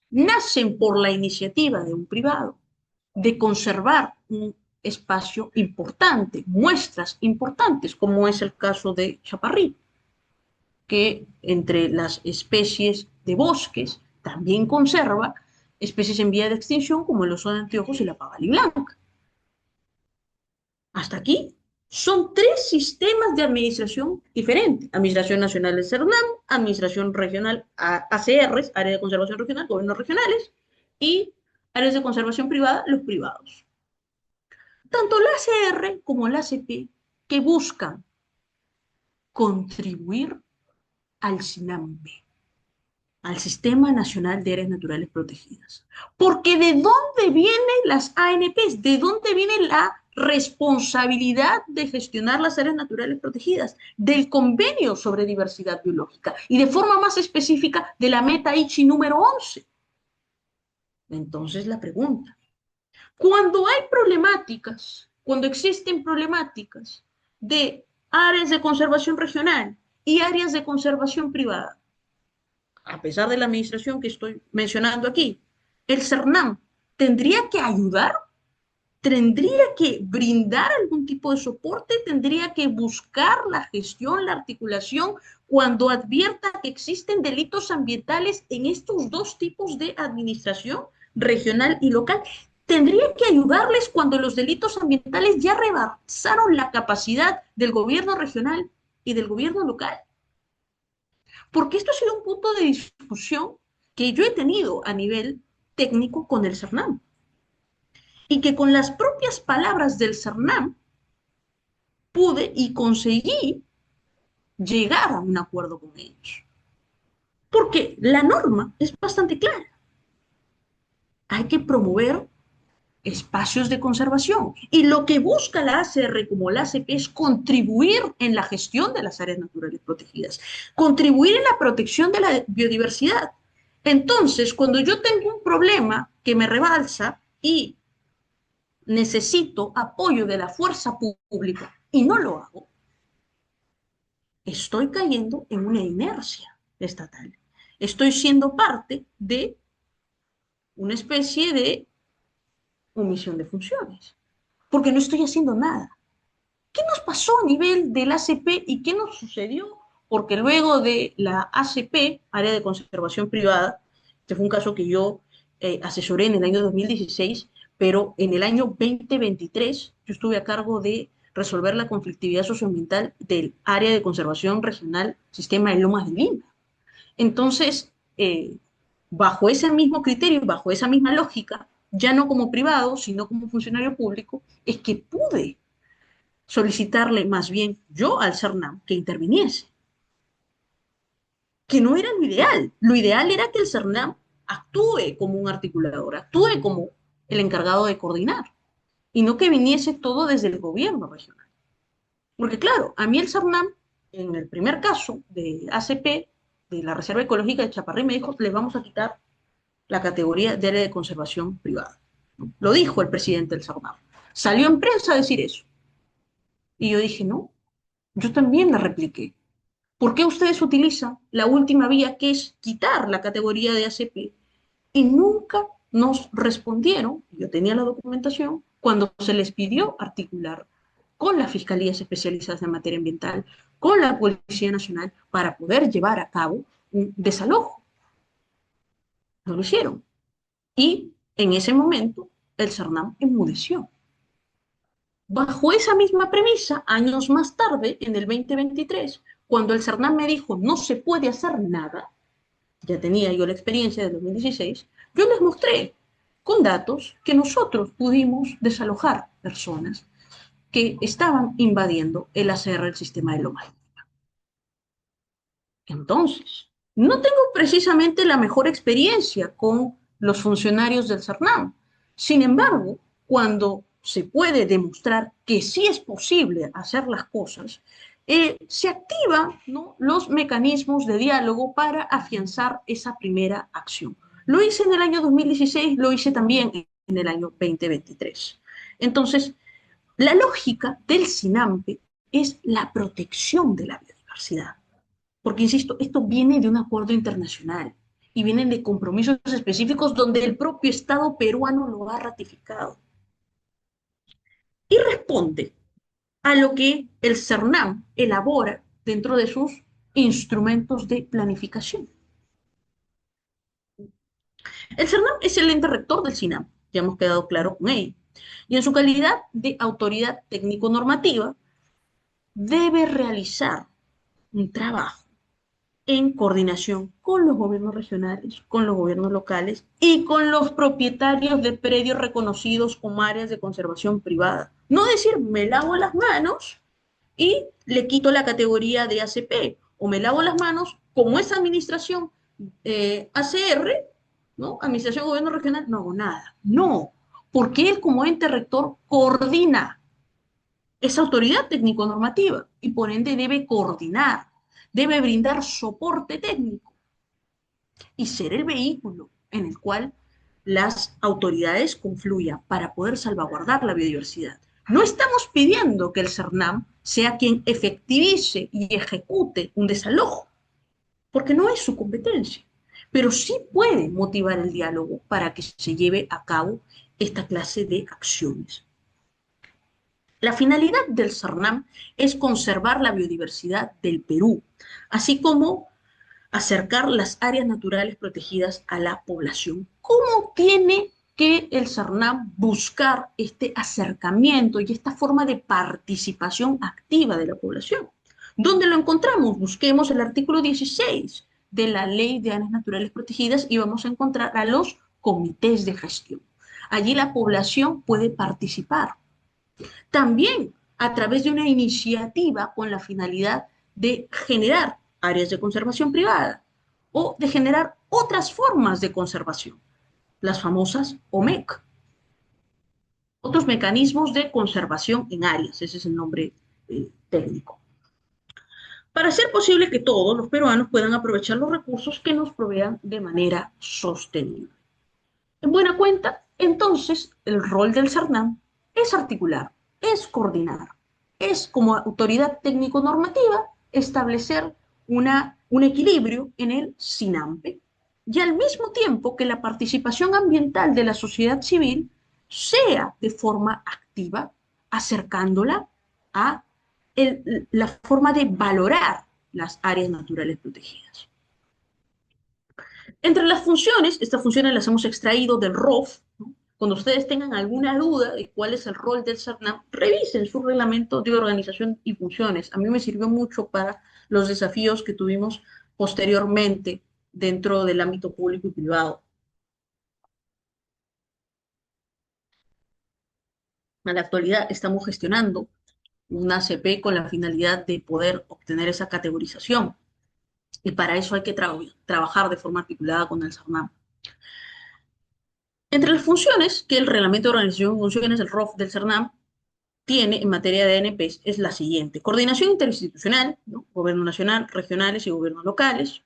Nacen por la iniciativa de un privado de conservar un espacio importante, muestras importantes, como es el caso de Chaparrí, que entre las especies de bosques también conserva especies en vía de extinción como el oso de anteojos y la pavali blanca. Hasta aquí son tres sistemas de administración diferentes. Administración Nacional del CERNAM, Administración Regional ACRs, Área de Conservación Regional, Gobiernos Regionales, y áreas de conservación privada, los privados. Tanto la ACR como la ACP que buscan contribuir al SINAMBE, al Sistema Nacional de Áreas Naturales Protegidas. Porque ¿de dónde vienen las ANPs? ¿De dónde viene la responsabilidad de gestionar las áreas naturales protegidas? Del Convenio sobre Diversidad Biológica y de forma más específica de la Meta Aichi número 11. Entonces la pregunta, cuando hay problemáticas, cuando existen problemáticas de áreas de conservación regional y áreas de conservación privada, a pesar de la administración que estoy mencionando aquí, el CERNAM tendría que ayudar, tendría que brindar algún tipo de soporte, tendría que buscar la gestión, la articulación cuando advierta que existen delitos ambientales en estos dos tipos de administración, regional y local. Tendría que ayudarles cuando los delitos ambientales ya rebasaron la capacidad del gobierno regional y del gobierno local. Porque esto ha sido un punto de discusión que yo he tenido a nivel técnico con el CERNAM. Y que con las propias palabras del CERNAM pude y conseguí llegar a un acuerdo con ellos. Porque la norma es bastante clara. Hay que promover espacios de conservación. Y lo que busca la ACR como la ACP es contribuir en la gestión de las áreas naturales protegidas, contribuir en la protección de la biodiversidad. Entonces, cuando yo tengo un problema que me rebalsa y necesito apoyo de la fuerza pública y no lo hago, estoy cayendo en una inercia estatal. Estoy siendo parte de una especie de omisión de funciones, porque no estoy haciendo nada. ¿Qué nos pasó a nivel del ACP y qué nos sucedió? Porque luego de la ACP, Área de Conservación Privada, este fue un caso que yo asesoré en el año 2016, pero en el año 2023 yo estuve a cargo de resolver la conflictividad socioambiental del Área de Conservación Regional Sistema de Lomas de Lima. Entonces, bajo ese mismo criterio, bajo esa misma lógica, ya no como privado, sino como funcionario público, es que pude solicitarle más bien yo al CERNAM que interviniese, que no era lo ideal. Lo ideal era que el CERNAM actúe como un articulador, actúe como el encargado de coordinar, y no que viniese todo desde el gobierno regional. Porque claro, a mí el CERNAM, en el primer caso de ACP, de la Reserva Ecológica de Chaparrí, me dijo, les vamos a quitar la categoría de área de conservación privada. Lo dijo el presidente del CERNAM. Salió en prensa a decir eso. Y yo dije, no, yo también la repliqué. ¿Por qué ustedes utilizan la última vía, que es quitar la categoría de ACP? Y nunca nos respondieron, yo tenía la documentación, cuando se les pidió articular con las fiscalías especializadas en materia ambiental, con la Policía Nacional, para poder llevar a cabo un desalojo. No lo hicieron. Y en ese momento el CERNAM enmudeció. Bajo esa misma premisa, años más tarde, en el 2023, cuando el CERNAM me dijo no se puede hacer nada, ya tenía yo la experiencia del 2016, yo les mostré con datos que nosotros pudimos desalojar personas que estaban invadiendo el ACR, el sistema de Lomas. Entonces, no tengo precisamente la mejor experiencia con los funcionarios del CERNAM. Sin embargo, cuando se puede demostrar que sí es posible hacer las cosas, se activan, ¿no?, los mecanismos de diálogo para afianzar esa primera acción. Lo hice en el año 2016, lo hice también en el año 2023. Entonces, la lógica del SINAMPE es la protección de la biodiversidad. Porque, insisto, esto viene de un acuerdo internacional y vienen de compromisos específicos donde el propio Estado peruano lo ha ratificado. Y responde a lo que el CERNAM elabora dentro de sus instrumentos de planificación. El CERNAM es el ente rector del SINAM, ya hemos quedado claro con ello. Y en su calidad de autoridad técnico-normativa, debe realizar un trabajo en coordinación con los gobiernos regionales, con los gobiernos locales y con los propietarios de predios reconocidos como áreas de conservación privada. No decir, me lavo las manos y le quito la categoría de ACP, o me lavo las manos como esa administración ACR, ¿no? Administración de Gobierno Regional, no hago nada. No, porque él como ente rector coordina, es autoridad técnico-normativa y por ende debe coordinar, debe brindar soporte técnico y ser el vehículo en el cual las autoridades confluyan para poder salvaguardar la biodiversidad. No estamos pidiendo que el CERNAM sea quien efectivice y ejecute un desalojo, porque no es su competencia, pero sí puede motivar el diálogo para que se lleve a cabo esta clase de acciones. La finalidad del CERNAM es conservar la biodiversidad del Perú, así como acercar las áreas naturales protegidas a la población. ¿Cómo tiene que el CERNAM buscar este acercamiento y esta forma de participación activa de la población? ¿Dónde lo encontramos? Busquemos el artículo 16 de la Ley de Áreas Naturales Protegidas y vamos a encontrar a los comités de gestión. Allí la población puede participar. También a través de una iniciativa con la finalidad de generar áreas de conservación privada o de generar otras formas de conservación, las famosas OMEC, otros mecanismos de conservación en áreas, ese es el nombre técnico, para hacer posible que todos los peruanos puedan aprovechar los recursos que nos provean de manera sostenible. En buena cuenta, entonces, el rol del CERNAM es articular, es coordinar, es como autoridad técnico-normativa establecer un equilibrio en el SINAMPE y al mismo tiempo que la participación ambiental de la sociedad civil sea de forma activa, acercándola a la forma de valorar las áreas naturales protegidas. Entre las funciones, estas funciones las hemos extraído del ROF, ¿no? Cuando ustedes tengan alguna duda de cuál es el rol del CERNAM, revisen su reglamento de organización y funciones. A mí me sirvió mucho para los desafíos que tuvimos posteriormente dentro del ámbito público y privado. En la actualidad estamos gestionando una ACP con la finalidad de poder obtener esa categorización y para eso hay que trabajar de forma articulada con el CERNAM. Entre las funciones que el Reglamento de Organización y Funciones, el ROF del CERNAM, tiene en materia de ANPs es la siguiente: coordinación interinstitucional, ¿no? Gobierno nacional, regionales y gobiernos locales,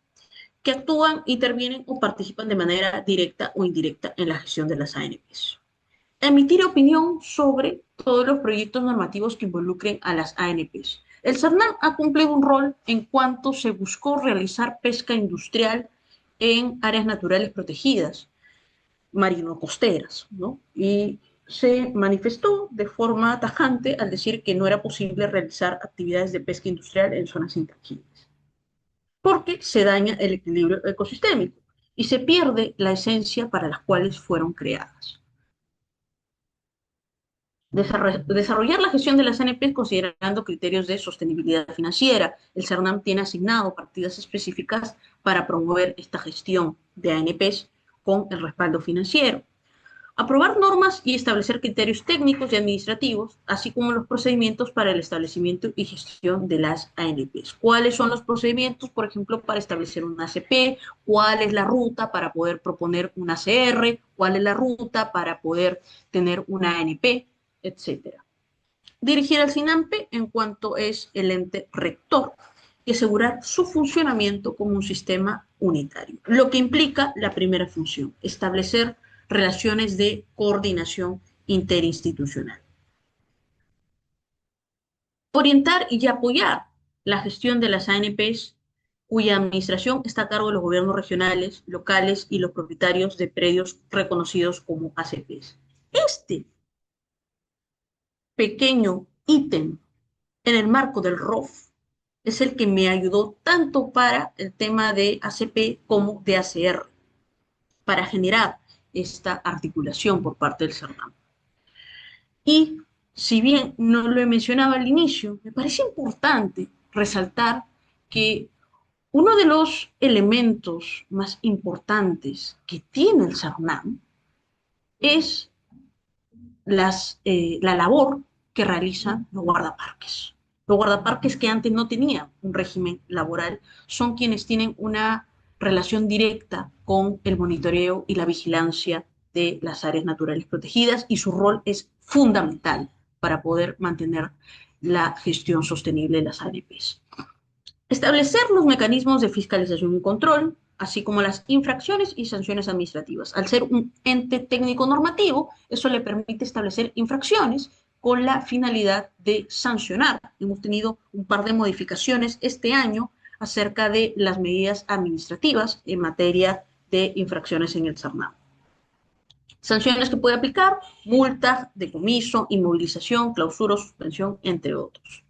que actúan, intervienen o participan de manera directa o indirecta en la gestión de las ANPs. Emitir opinión sobre todos los proyectos normativos que involucren a las ANPs. El CERNAM ha cumplido un rol en cuanto se buscó realizar pesca industrial en áreas naturales protegidas, marino-costeras, ¿no? Y se manifestó de forma tajante al decir que no era posible realizar actividades de pesca industrial en zonas intangibles, porque se daña el equilibrio ecosistémico y se pierde la esencia para las cuales fueron creadas. Desarrollar la gestión de las ANPs considerando criterios de sostenibilidad financiera. El CERNAM tiene asignado partidas específicas para promover esta gestión de ANPs con el respaldo financiero. Aprobar normas y establecer criterios técnicos y administrativos, así como los procedimientos para el establecimiento y gestión de las ANPs. ¿Cuáles son los procedimientos, por ejemplo, para establecer una ACP? ¿Cuál es la ruta para poder proponer una ACR? ¿Cuál es la ruta para poder tener una ANP? Etcétera. Dirigir al SINAMPE en cuanto es el ente rector y asegurar su funcionamiento como un sistema unitario, lo que implica la primera función: establecer relaciones de coordinación interinstitucional. Orientar y apoyar la gestión de las ANPs, cuya administración está a cargo de los gobiernos regionales, locales y los propietarios de predios reconocidos como ACPs. Este pequeño ítem en el marco del ROF es el que me ayudó tanto para el tema de ACP como de ACR, para generar esta articulación por parte del CERNAM. Y si bien no lo he mencionado al inicio, me parece importante resaltar que uno de los elementos más importantes que tiene el CERNAM es la labor que realizan los guardaparques. Los guardaparques, que antes no tenían un régimen laboral, son quienes tienen una relación directa con el monitoreo y la vigilancia de las áreas naturales protegidas y su rol es fundamental para poder mantener la gestión sostenible de las ANPs. Establecer los mecanismos de fiscalización y control, así como las infracciones y sanciones administrativas. Al ser un ente técnico normativo, eso le permite establecer infracciones con la finalidad de sancionar. Hemos tenido un par de modificaciones este año acerca de las medidas administrativas en materia de infracciones en el CERNAM. Sanciones que puede aplicar: multa, decomiso, inmovilización, clausura o suspensión, entre otros.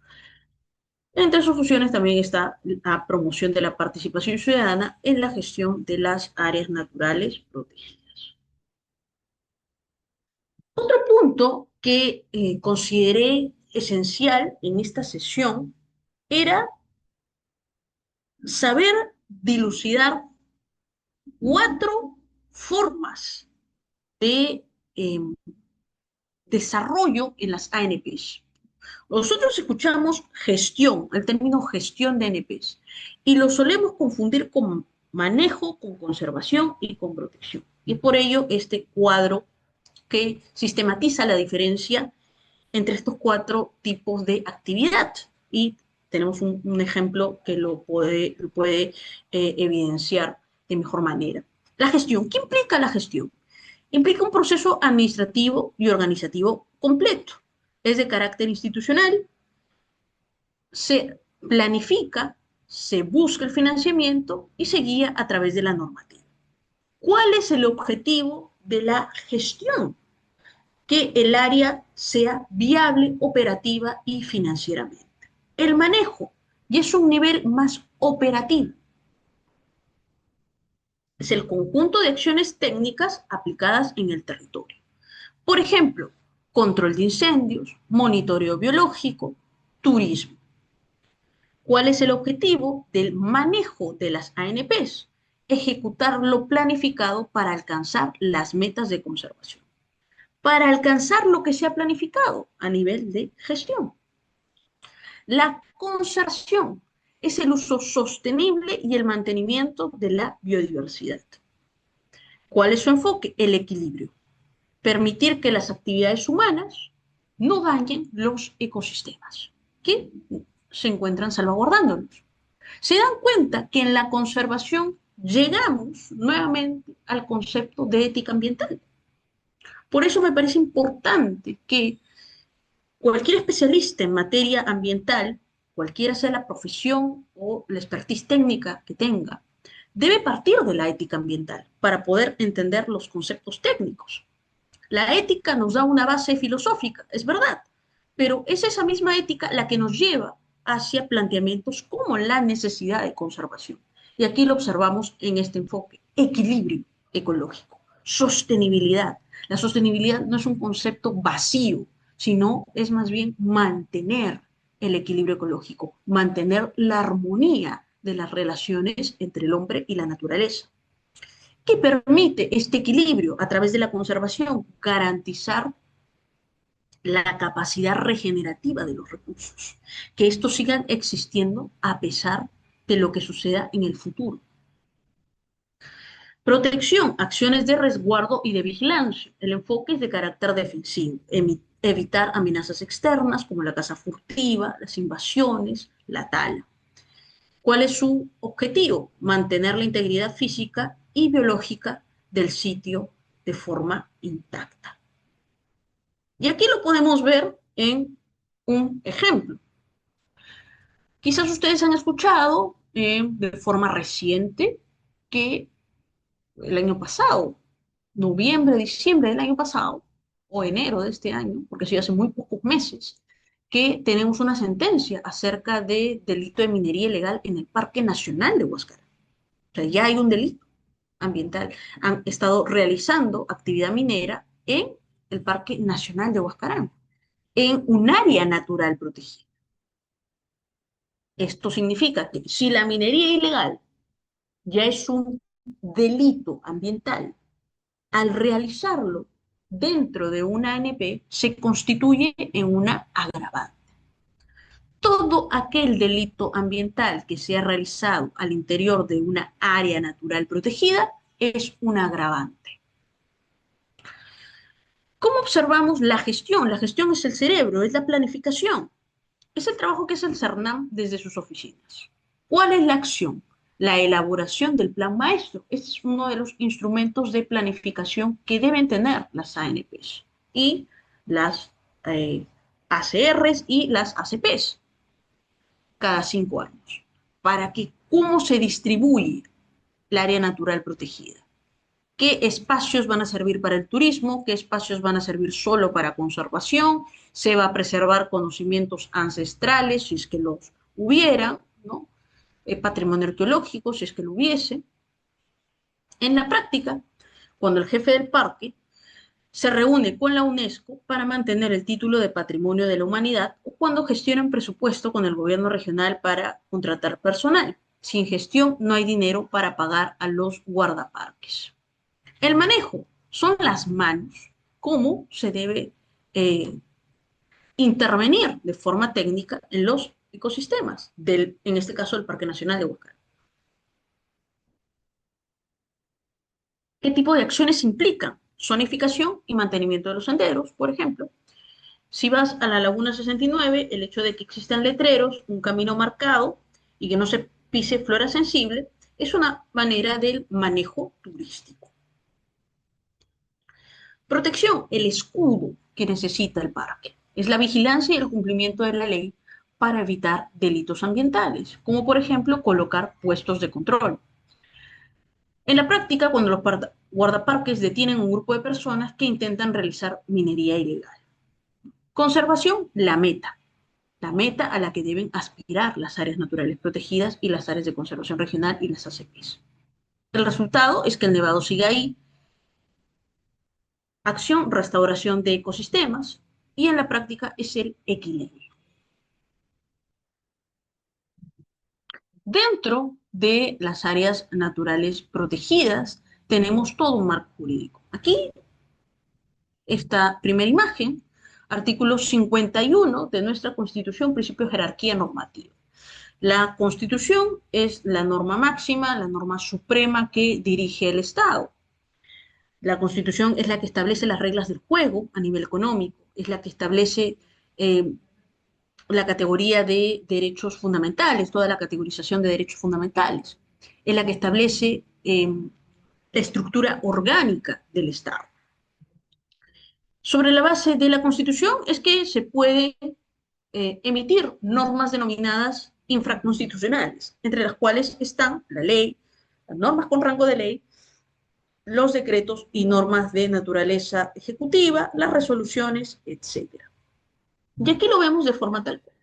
Entre sus funciones también está la promoción de la participación ciudadana en la gestión de las áreas naturales protegidas. Otro punto que consideré esencial en esta sesión era saber dilucidar cuatro formas de desarrollo en las ANPs. Nosotros escuchamos gestión, el término gestión de ANPs, y lo solemos confundir con manejo, con conservación y con protección. Y es por ello este cuadro que sistematiza la diferencia entre estos cuatro tipos de actividad. Y tenemos un ejemplo que lo puede evidenciar de mejor manera. La gestión. ¿Qué implica la gestión? Implica un proceso administrativo y organizativo completo. Es de carácter institucional, se planifica, se busca el financiamiento y se guía a través de la normativa. ¿Cuál es el objetivo de la gestión? Que el área sea viable operativa y financieramente. El manejo, y es un nivel más operativo, es el conjunto de acciones técnicas aplicadas en el territorio. Por ejemplo, control de incendios, monitoreo biológico, turismo. ¿Cuál es el objetivo del manejo de las ANPs? Ejecutar lo planificado para alcanzar las metas de conservación, para alcanzar lo que se ha planificado a nivel de gestión. La conservación es el uso sostenible y el mantenimiento de la biodiversidad. ¿Cuál es su enfoque? El equilibrio. Permitir que las actividades humanas no dañen los ecosistemas que se encuentran salvaguardándolos. Se dan cuenta que en la conservación llegamos nuevamente al concepto de ética ambiental. Por eso me parece importante que cualquier especialista en materia ambiental, cualquiera sea la profesión o la expertise técnica que tenga, debe partir de la ética ambiental para poder entender los conceptos técnicos. La ética nos da una base filosófica, es verdad, pero es esa misma ética la que nos lleva hacia planteamientos como la necesidad de conservación. Y aquí lo observamos en este enfoque: equilibrio ecológico, sostenibilidad. La sostenibilidad no es un concepto vacío, sino es más bien mantener el equilibrio ecológico, mantener la armonía de las relaciones entre el hombre y la naturaleza. ¿Qué permite este equilibrio a través de la conservación? Garantizar la capacidad regenerativa de los recursos, que estos sigan existiendo a pesar de lo que suceda en el futuro. Protección, acciones de resguardo y de vigilancia. El enfoque es de carácter defensivo, evitar amenazas externas como la caza furtiva, las invasiones, la tala. ¿Cuál es su objetivo? Mantener la integridad física y biológica del sitio de forma intacta. Y aquí lo podemos ver en un ejemplo. Quizás ustedes han escuchado de forma reciente que el año pasado, noviembre, diciembre del año pasado, o enero de este año, porque sí hace muy pocos meses, que tenemos una sentencia acerca de delito de minería ilegal en el Parque Nacional de Huascarán. O sea, ya hay un delito ambiental. Han estado realizando actividad minera en el Parque Nacional de Huascarán, en un área natural protegida. Esto significa que si la minería ilegal ya es un delito ambiental, al realizarlo dentro de una ANP se constituye en una agravante. Todo aquel delito ambiental que sea realizado al interior de una área natural protegida es un agravante. ¿Cómo observamos la gestión? La gestión es el cerebro, es la planificación, es el trabajo que hace el CERNAM desde sus oficinas. ¿Cuál es la acción? La elaboración del plan maestro. Este es uno de los instrumentos de planificación que deben tener las ANPs y las ACRs y las ACPs cada 5 años, para que cómo se distribuye el área natural protegida, qué espacios van a servir para el turismo, qué espacios van a servir solo para conservación, se va a preservar conocimientos ancestrales, si es que los hubiera, ¿no? Patrimonio arqueológico, si es que lo hubiese. En la práctica, cuando el jefe del parque se reúne con la UNESCO para mantener el título de Patrimonio de la Humanidad o cuando gestionan presupuesto con el gobierno regional para contratar personal. Sin gestión no hay dinero para pagar a los guardaparques. El manejo son las manos, cómo se debe eh, intervenir de forma técnica en los ecosistemas, en este caso del Parque Nacional de Huacara. ¿Qué tipo de acciones implican? Zonificación y mantenimiento de los senderos, por ejemplo. Si vas a la Laguna 69, el hecho de que existan letreros, un camino marcado y que no se pise flora sensible, es una manera del manejo turístico. Protección, el escudo que necesita el parque. Es la vigilancia y el cumplimiento de la ley para evitar delitos ambientales, como por ejemplo colocar puestos de control. En la práctica, cuando los guardaparques detienen a un grupo de personas que intentan realizar minería ilegal. Conservación, la meta a la que deben aspirar las áreas naturales protegidas y las áreas de conservación regional y las ACPs. El resultado es que el nevado sigue ahí, acción, restauración de ecosistemas, y en la práctica es el equilibrio. Dentro de las áreas naturales protegidas tenemos todo un marco jurídico. Aquí, esta primera imagen, artículo 51 de nuestra Constitución, principio de jerarquía normativa. La Constitución es la norma máxima, la norma suprema que dirige el Estado. La Constitución es la que establece las reglas del juego a nivel económico, es la que establece la categoría de derechos fundamentales, toda la categorización de derechos fundamentales, es la que establece la estructura orgánica del Estado. Sobre la base de la Constitución es que se puede emitir normas denominadas infraconstitucionales, entre las cuales están la ley, las normas con rango de ley, los decretos y normas de naturaleza ejecutiva, las resoluciones, etc. Y aquí lo vemos de forma tal cual.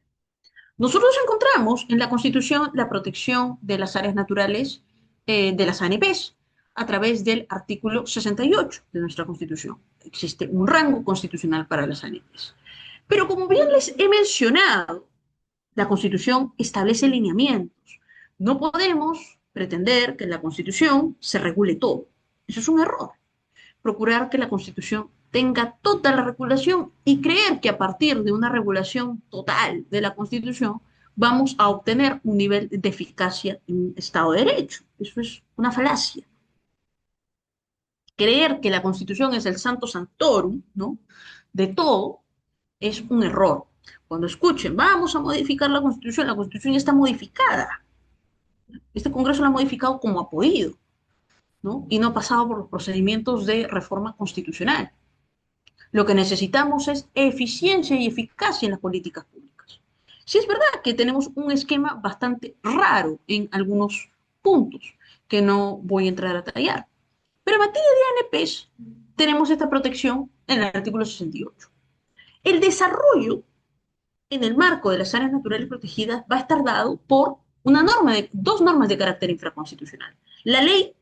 Nosotros encontramos en la Constitución la protección de las áreas naturales de las ANPs a través del artículo 68 de nuestra Constitución. Existe un rango constitucional para las ANPs. Pero como bien les he mencionado, la Constitución establece lineamientos. No podemos pretender que en la Constitución se regule todo. Eso es un error. Procurar que la Constitución tenga toda la regulación y creer que a partir de una regulación total de la Constitución vamos a obtener un nivel de eficacia en un Estado de Derecho. Eso es una falacia. Creer que la Constitución es el santo santorum, ¿no?, de todo es un error. Cuando escuchen, vamos a modificar la Constitución ya está modificada. Este Congreso la ha modificado como ha podido, ¿no? Y no ha pasado por los procedimientos de reforma constitucional. Lo que necesitamos es eficiencia y eficacia en las políticas públicas. Sí es verdad que tenemos un esquema bastante raro en algunos puntos que no voy a entrar a detallar, pero en materia de ANPs tenemos esta protección en el artículo 68. El desarrollo en el marco de las áreas naturales protegidas va a estar dado por dos normas de carácter infraconstitucional. La ley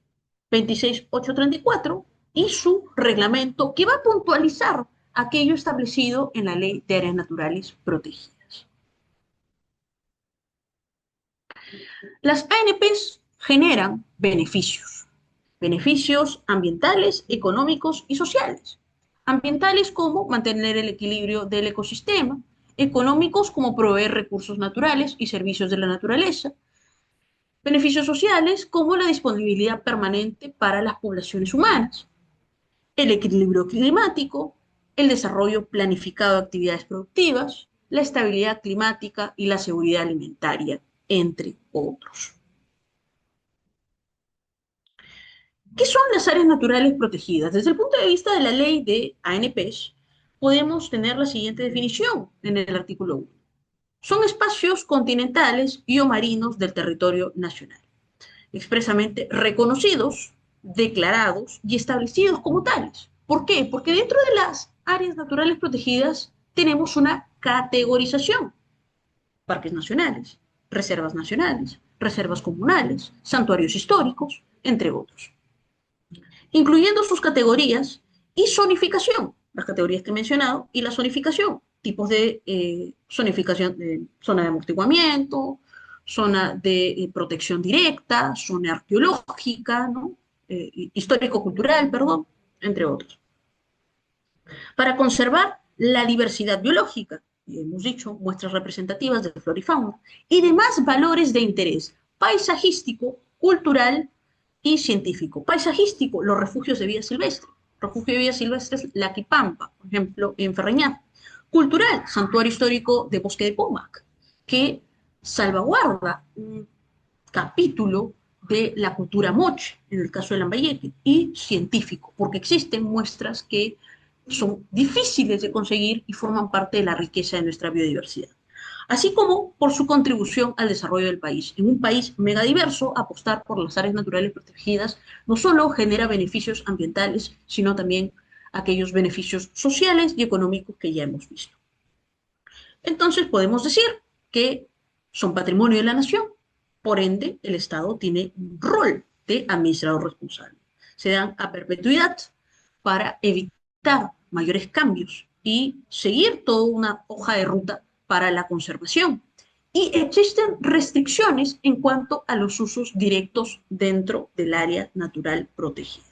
26834 y su reglamento que va a puntualizar aquello establecido en la ley de áreas naturales protegidas. Las ANPs generan beneficios ambientales, económicos y sociales. Ambientales como mantener el equilibrio del ecosistema, económicos como proveer recursos naturales y servicios de la naturaleza, beneficios sociales como la disponibilidad permanente para las poblaciones humanas, el equilibrio climático, el desarrollo planificado de actividades productivas, la estabilidad climática y la seguridad alimentaria, entre otros. ¿Qué son las áreas naturales protegidas? Desde el punto de vista de la ley de ANPs, podemos tener la siguiente definición en el artículo 1. Son espacios continentales y o marinos del territorio nacional, expresamente reconocidos declarados y establecidos como tales. ¿Por qué? Porque dentro de las áreas naturales protegidas tenemos una categorización: parques nacionales, reservas comunales, santuarios históricos, entre otros, incluyendo sus categorías y zonificación, las categorías que he mencionado, y la zonificación, tipos de zonificación, zona de amortiguamiento, zona de protección directa, zona arqueológica, ¿no? Histórico-cultural, perdón, entre otros. Para conservar la diversidad biológica, hemos dicho, muestras representativas de flora y fauna, y demás valores de interés paisajístico, cultural y científico. Paisajístico, los refugios de vida silvestre. Refugio de vida silvestre es La Quipampa, por ejemplo, en Ferreñafe. Cultural, Santuario Histórico de Bosque de Pómac, que salvaguarda un capítulo de la cultura moche, en el caso de Lambayeque, y científico, porque existen muestras que son difíciles de conseguir y forman parte de la riqueza de nuestra biodiversidad, así como por su contribución al desarrollo del país. En un país megadiverso, apostar por las áreas naturales protegidas no solo genera beneficios ambientales, sino también aquellos beneficios sociales y económicos que ya hemos visto. Entonces podemos decir que son patrimonio de la nación, por ende el Estado tiene un rol de administrador responsable. Se dan a perpetuidad para evitar mayores cambios y seguir toda una hoja de ruta para la conservación. Y existen restricciones en cuanto a los usos directos dentro del área natural protegida.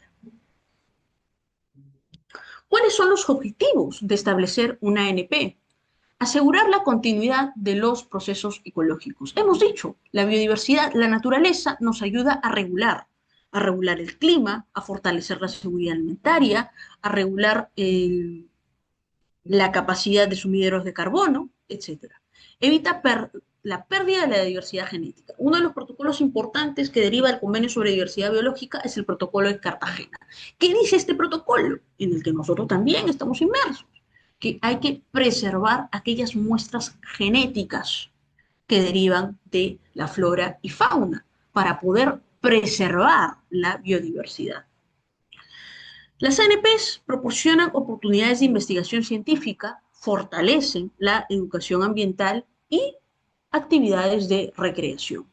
¿Cuáles son los objetivos de establecer una ANP? Asegurar la continuidad de los procesos ecológicos. Hemos dicho, la biodiversidad, la naturaleza nos ayuda a regular el clima, a fortalecer la seguridad alimentaria, a regular la capacidad de sumideros de carbono, etcétera. Evita la pérdida de la diversidad genética. Uno de los protocolos importantes que deriva del Convenio sobre Diversidad Biológica es el Protocolo de Cartagena. ¿Qué dice este protocolo? En el que nosotros también estamos inmersos. Que hay que preservar aquellas muestras genéticas que derivan de la flora y fauna para poder preservar la biodiversidad. Las ANPs proporcionan oportunidades de investigación científica, fortalecen la educación ambiental y actividades de recreación.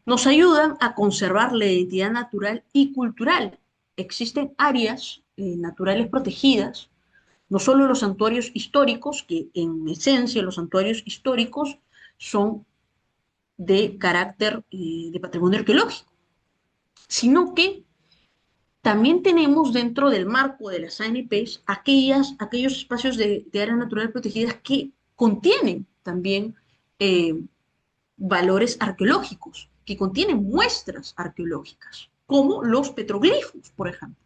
Nos ayudan a conservar la identidad natural y cultural. Existen áreas naturales protegidas, no solo los santuarios históricos, que en esencia los santuarios históricos son de carácter de patrimonio arqueológico, sino que también tenemos dentro del marco de las ANPs aquellos espacios de áreas naturales protegidas que contienen también valores arqueológicos, que contienen muestras arqueológicas, como los petroglifos, por ejemplo.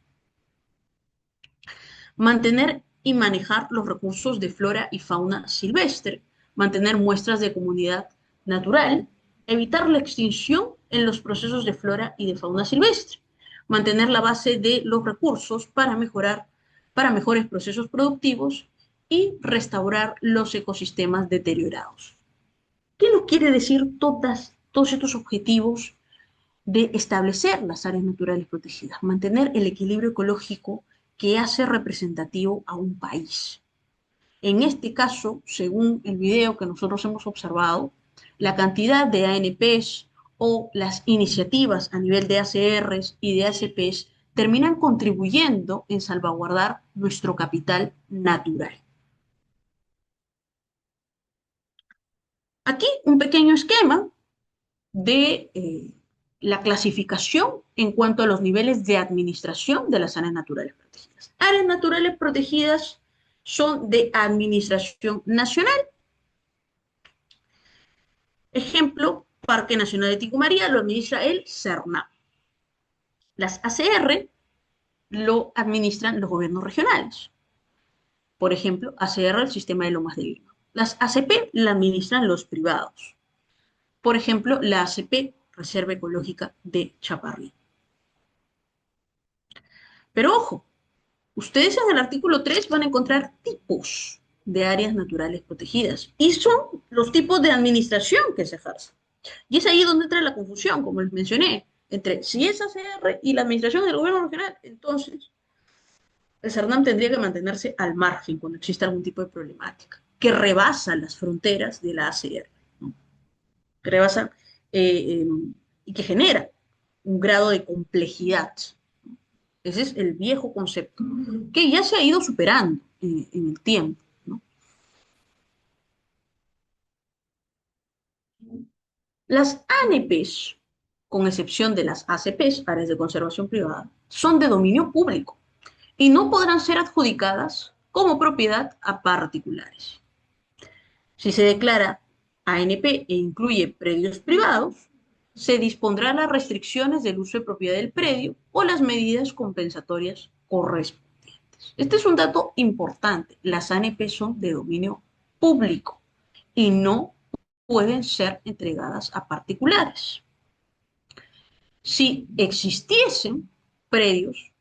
Mantener y manejar los recursos de flora y fauna silvestre, mantener muestras de comunidad natural, evitar la extinción en los procesos de flora y de fauna silvestre, mantener la base de los recursos para mejores procesos productivos y restaurar los ecosistemas deteriorados. ¿Qué nos quiere decir todos estos objetivos de establecer las áreas naturales protegidas? Mantener el equilibrio ecológico que hace representativo a un país. En este caso, según el video que nosotros hemos observado, la cantidad de ANPs o las iniciativas a nivel de ACRs y de ACPs terminan contribuyendo en salvaguardar nuestro capital natural. Aquí un pequeño esquema de la clasificación en cuanto a los niveles de administración de las áreas naturales protegidas. Áreas naturales protegidas son de administración nacional. Ejemplo, Parque Nacional de Ticumaría lo administra el CERNAP. Las ACR lo administran los gobiernos regionales. Por ejemplo, ACR, el Sistema de Lomas de Lima. Las ACP la administran los privados. Por ejemplo, la ACP, Reserva Ecológica de Chaparrí. Pero ojo, ustedes en el artículo 3 van a encontrar tipos de áreas naturales protegidas y son los tipos de administración que se ejercen. Y es ahí donde entra la confusión, como les mencioné. entre si es ACR y la administración del gobierno regional, entonces el CERNAM tendría que mantenerse al margen cuando exista algún tipo de problemática que rebasa las fronteras de la ACR, ¿no? Que rebasa eh, eh, y que genera un grado de complejidad. Ese es el viejo concepto, que ya se ha ido superando en el tiempo, ¿no? Las ANPs, con excepción de las ACPs, áreas de conservación privada, son de dominio público y no podrán ser adjudicadas como propiedad a particulares. Si se declara ANP e incluye predios privados, se dispondrá las restricciones del uso de propiedad del predio o las medidas compensatorias correspondientes. Este es un dato importante. Las ANP son de dominio público y no pueden ser entregadas a particulares. Si existiesen predios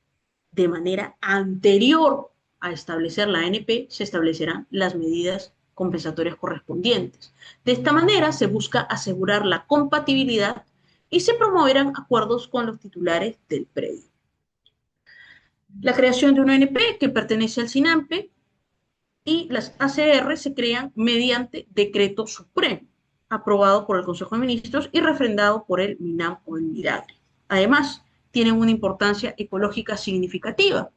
de manera anterior a establecer la ANP, se establecerán las medidas compensatorias correspondientes. De esta manera se busca asegurar la compatibilidad y se promoverán acuerdos con los titulares del predio. La creación de una ANP que pertenece al SINAMPE y las ACR se crean mediante decreto supremo, aprobado por el Consejo de Ministros y refrendado por el MINAM o el MIRAGRE. Además, tienen una importancia ecológica significativa.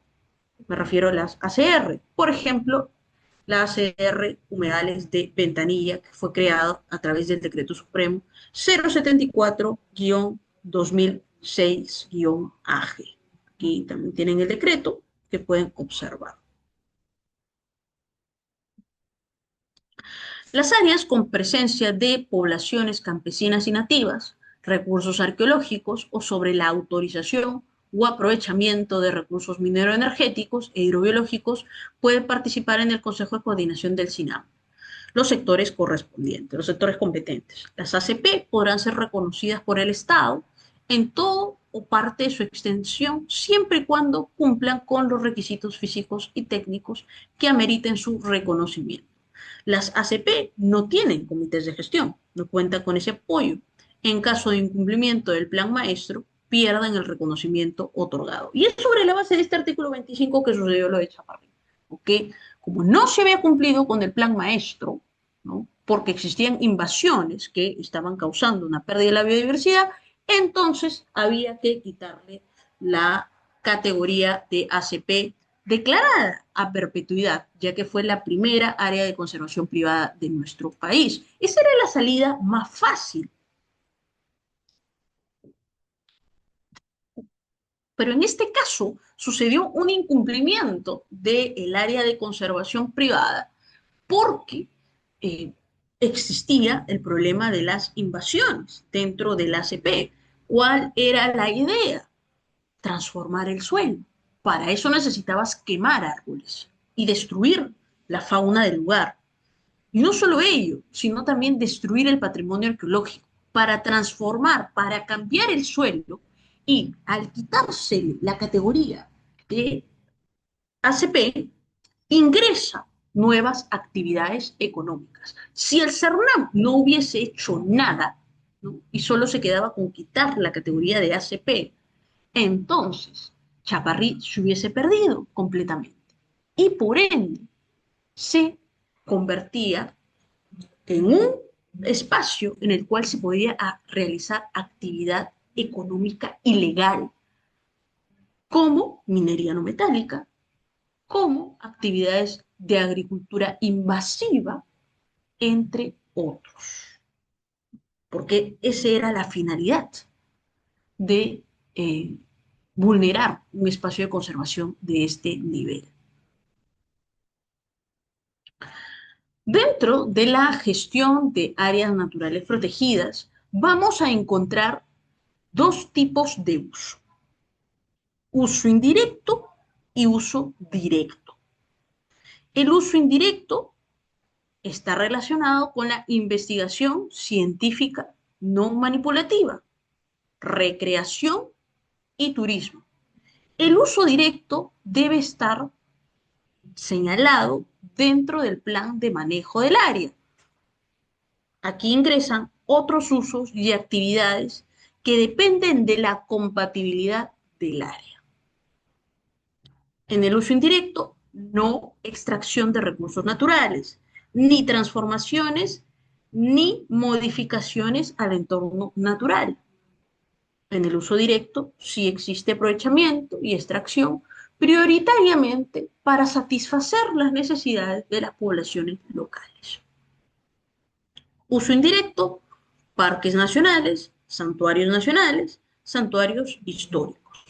Me refiero a las ACR. Por ejemplo, la ACR Humedales de Ventanilla, que fue creado a través del Decreto Supremo 074-2006-AG. Aquí también tienen el decreto que pueden observar. Las áreas con presencia de poblaciones campesinas y nativas, recursos arqueológicos o sobre la autorización o aprovechamiento de recursos mineroenergéticos e hidrobiológicos pueden participar en el Consejo de Coordinación del SINAM. Los sectores correspondientes, los sectores competentes. Las ACP podrán ser reconocidas por el Estado en todo o parte de su extensión, siempre y cuando cumplan con los requisitos físicos y técnicos que ameriten su reconocimiento. Las ACP no tienen comités de gestión, no cuentan con ese apoyo. En caso de incumplimiento del plan maestro, pierden el reconocimiento otorgado. Y es sobre la base de este artículo 25 que sucedió lo de Chaparrín. ¿Okay? Como no se había cumplido con el plan maestro, ¿no? Porque existían invasiones que estaban causando una pérdida de la biodiversidad, entonces había que quitarle la categoría de ACP declarada a perpetuidad, ya que fue la primera área de conservación privada de nuestro país. Esa era la salida más fácil. Pero en este caso sucedió un incumplimiento del área de conservación privada porque eh, existía el problema de las invasiones dentro del ACP. ¿Cuál era la idea? Transformar el suelo. Para eso necesitabas quemar árboles y destruir la fauna del lugar. Y no solo ello, sino también destruir el patrimonio arqueológico para transformar, para cambiar el suelo y al quitarse la categoría de ACP, ingresa nuevas actividades económicas. Si el CERNAM no hubiese hecho nada, ¿no? Y solo se quedaba con quitar la categoría de ACP, entonces Chaparrí se hubiese perdido completamente. Y por ende se convertía en un espacio en el cual se podía realizar actividad económica ilegal, como minería no metálica, como actividades de agricultura invasiva, entre otros. Porque esa era la finalidad de vulnerar un espacio de conservación de este nivel. Dentro de la gestión de áreas naturales protegidas, vamos a encontrar dos tipos de uso: uso indirecto y uso directo. El uso indirecto está relacionado con la investigación científica no manipulativa, recreación y turismo. El uso directo debe estar señalado dentro del plan de manejo del área. Aquí ingresan otros usos y actividades que dependen de la compatibilidad del área. En el uso indirecto, no extracción de recursos naturales, ni transformaciones, ni modificaciones al entorno natural. En el uso directo, sí existe aprovechamiento y extracción prioritariamente para satisfacer las necesidades de las poblaciones locales. Uso indirecto, parques nacionales, santuarios históricos.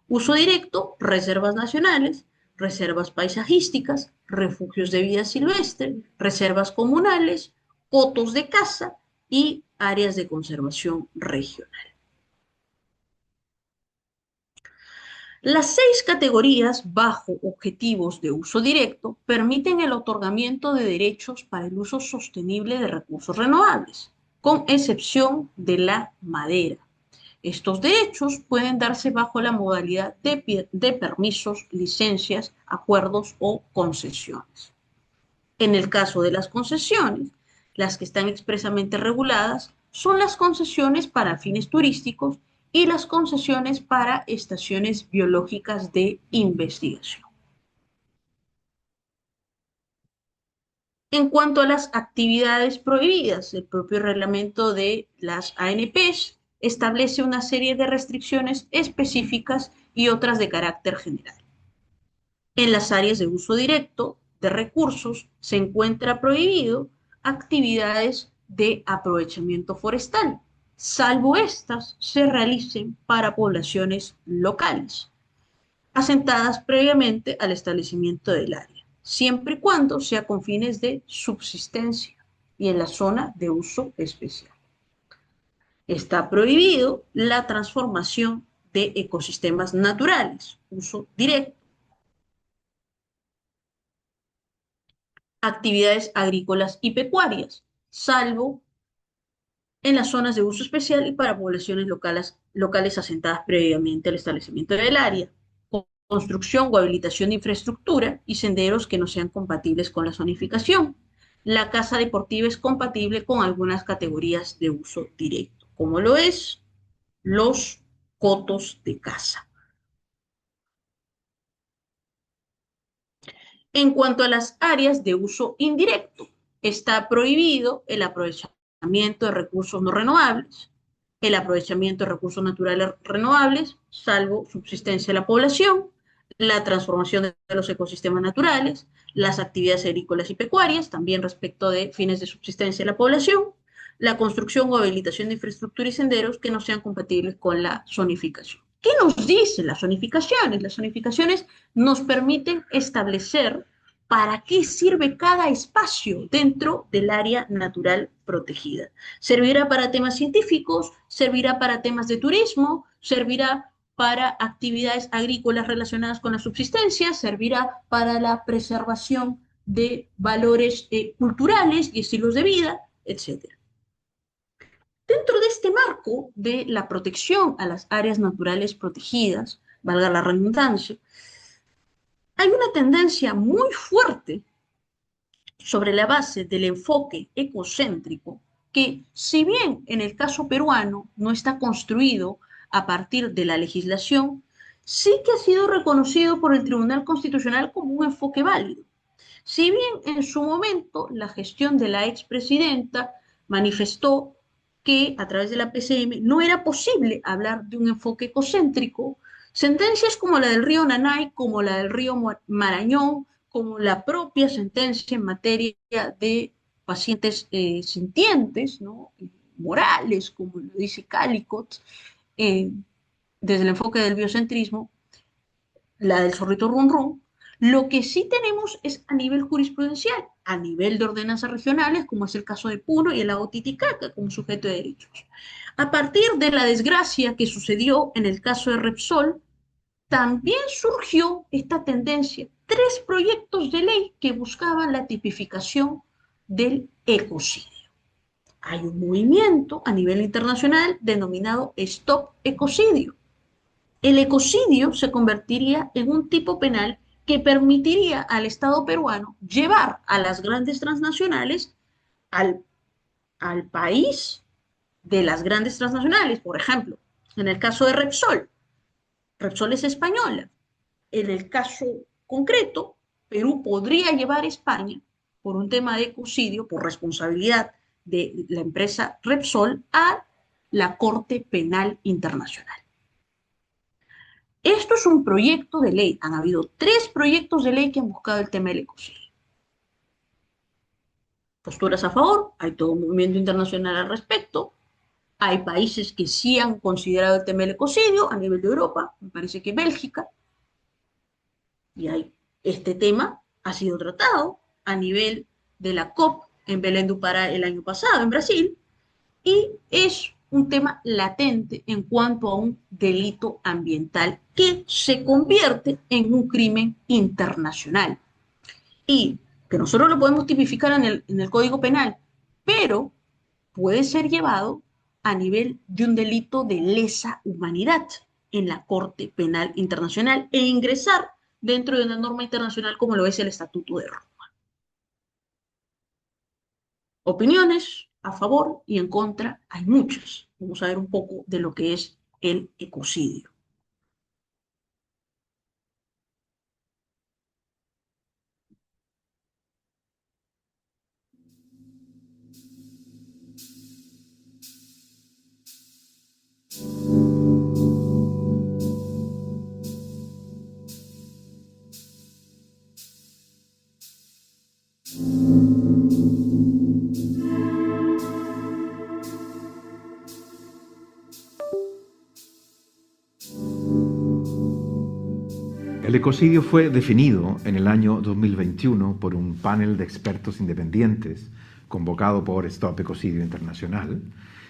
Uso directo, reservas nacionales, reservas paisajísticas, refugios de vida silvestre, reservas comunales, cotos de caza y áreas de conservación regional. Las 6 categorías bajo objetivos de uso directo permiten el otorgamiento de derechos para el uso sostenible de recursos renovables, con excepción de la madera. Estos derechos pueden darse bajo la modalidad de permisos, licencias, acuerdos o concesiones. En el caso de las concesiones, las que están expresamente reguladas son las concesiones para fines turísticos y las concesiones para estaciones biológicas de investigación. En cuanto a las actividades prohibidas, el propio reglamento de las ANPs establece una serie de restricciones específicas y otras de carácter general. En las áreas de uso directo de recursos se encuentra prohibido actividades de aprovechamiento forestal, salvo estas se realicen para poblaciones locales, asentadas previamente al establecimiento del área, siempre y cuando sea con fines de subsistencia y en la zona de uso especial. Está prohibido la transformación de ecosistemas naturales, uso directo, actividades agrícolas y pecuarias, salvo en las zonas de uso especial y para poblaciones locales asentadas previamente al establecimiento del área, construcción o habilitación de infraestructura y senderos que no sean compatibles con la zonificación. La caza deportiva es compatible con algunas categorías de uso directo, como lo es los cotos de caza. En cuanto a las áreas de uso indirecto, está prohibido el aprovechamiento de recursos no renovables, el aprovechamiento de recursos naturales renovables, salvo subsistencia de la población, la transformación de los ecosistemas naturales, las actividades agrícolas y pecuarias, también respecto de fines de subsistencia de la población, la construcción o habilitación de infraestructura y senderos que no sean compatibles con la zonificación. ¿Qué nos dicen las zonificaciones? Las zonificaciones nos permiten establecer para qué sirve cada espacio dentro del área natural protegida. Servirá para temas científicos, servirá para temas de turismo, servirá para actividades agrícolas relacionadas con la subsistencia, servirá para la preservación de valores culturales y estilos de vida, etc. Dentro de este marco de la protección a las áreas naturales protegidas, valga la redundancia, hay una tendencia muy fuerte sobre la base del enfoque ecocéntrico que, si bien en el caso peruano no está construido a partir de la legislación, sí que ha sido reconocido por el Tribunal Constitucional como un enfoque válido. Si bien en su momento la gestión de la expresidenta manifestó que a través de la PCM no era posible hablar de un enfoque ecocéntrico, sentencias como la del río Nanay, como la del río Marañón, como la propia sentencia en materia de pacientes sintientes, ¿no? Morales, como lo dice Calicut, eh, desde el enfoque del biocentrismo, la del zorrito run run, lo que sí tenemos es a nivel jurisprudencial, a nivel de ordenanzas regionales, como es el caso de Puno y el lago Titicaca como sujeto de derechos. A partir de la desgracia que sucedió en el caso de Repsol, también surgió esta tendencia, 3 proyectos de ley que buscaban la tipificación del ecocidio. Hay un movimiento a nivel internacional denominado Stop Ecocidio. El ecocidio se convertiría en un tipo penal que permitiría al Estado peruano llevar a las grandes transnacionales al país de las grandes transnacionales. Por ejemplo, en el caso de Repsol, Repsol es española. En el caso concreto, Perú podría llevar a España por un tema de ecocidio, por responsabilidad de la empresa Repsol, a la Corte Penal Internacional. Esto es un proyecto de ley. Han habido 3 proyectos de ley que han buscado el tema del ecocidio. Posturas a favor, hay todo un movimiento internacional al respecto. Hay países que sí han considerado el tema del ecocidio a nivel de Europa, me parece que Bélgica, y hay, este tema ha sido tratado a nivel de la COP en Belém do Pará el año pasado en Brasil, y es un tema latente en cuanto a un delito ambiental que se convierte en un crimen internacional y que nosotros lo podemos tipificar en el Código Penal, pero puede ser llevado a nivel de un delito de lesa humanidad en la Corte Penal Internacional e ingresar dentro de una norma internacional como lo es el Estatuto de Roma. Opiniones a favor y en contra hay muchas. Vamos a ver un poco de lo que es el ecocidio. El ecocidio fue definido en el año 2021 por un panel de expertos independientes convocado por Stop Ecocidio Internacional,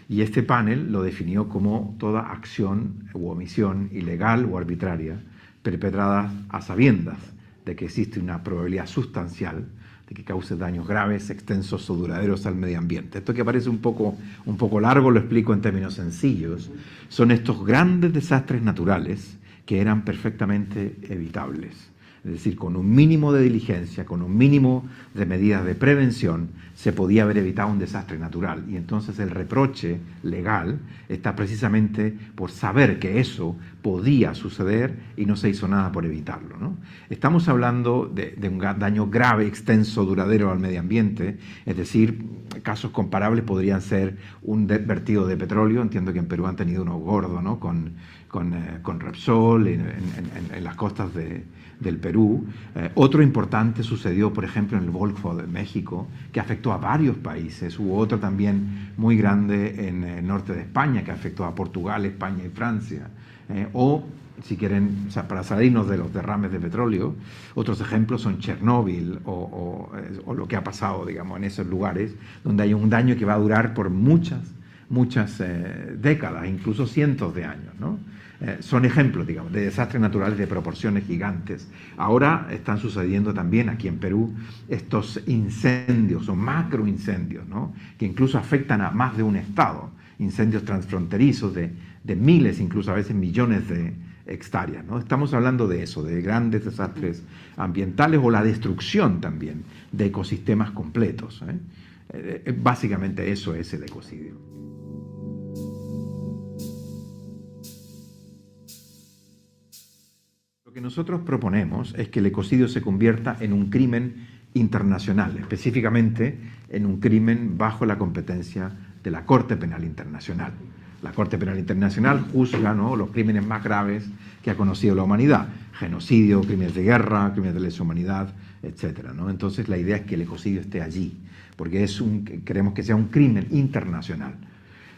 y este panel lo definió como toda acción u omisión ilegal o arbitraria perpetrada a sabiendas de que existe una probabilidad sustancial de que cause daños graves, extensos o duraderos al medio ambiente. Esto que parece un poco largo lo explico en términos sencillos. Son estos grandes desastres naturales que eran perfectamente evitables. Es decir, con un mínimo de diligencia, con un mínimo de medidas de prevención, se podía haber evitado un desastre natural. Y entonces el reproche legal está precisamente por saber que eso podía suceder y no se hizo nada por evitarlo, ¿no? Estamos hablando de un daño grave, extenso, duradero al medio ambiente, es decir, casos comparables podrían ser un vertido de petróleo. Entiendo que en Perú han tenido uno gordo, ¿no? Con Repsol en las costas del Perú. Otro importante sucedió, por ejemplo, en el Golfo de México, que afectó a varios países. Hubo otro también muy grande en el norte de España, que afectó a Portugal, España y Francia. O, si quieren, o sea, para salirnos de los derrames de petróleo, otros ejemplos son Chernóbil o lo que ha pasado, digamos, en esos lugares, donde hay un daño que va a durar por muchas décadas, incluso cientos de años, ¿no? Son ejemplos, digamos, de desastres naturales de proporciones gigantes. Ahora están sucediendo también aquí en Perú estos incendios o macroincendios, ¿no? Que incluso afectan a más de un estado, incendios transfronterizos de miles, incluso a veces millones de hectáreas, ¿no? Estamos hablando de eso, de grandes desastres ambientales o la destrucción también de ecosistemas completos, ¿eh? Básicamente eso es el ecocidio. Lo que nosotros proponemos es que el ecocidio se convierta en un crimen internacional, específicamente en un crimen bajo la competencia de la Corte Penal Internacional. La Corte Penal Internacional juzga, ¿no?, los crímenes más graves que ha conocido la humanidad: genocidio, crímenes de guerra, crímenes de lesa humanidad, etc., ¿no? Entonces la idea es que el ecocidio esté allí, porque queremos que sea un crimen internacional.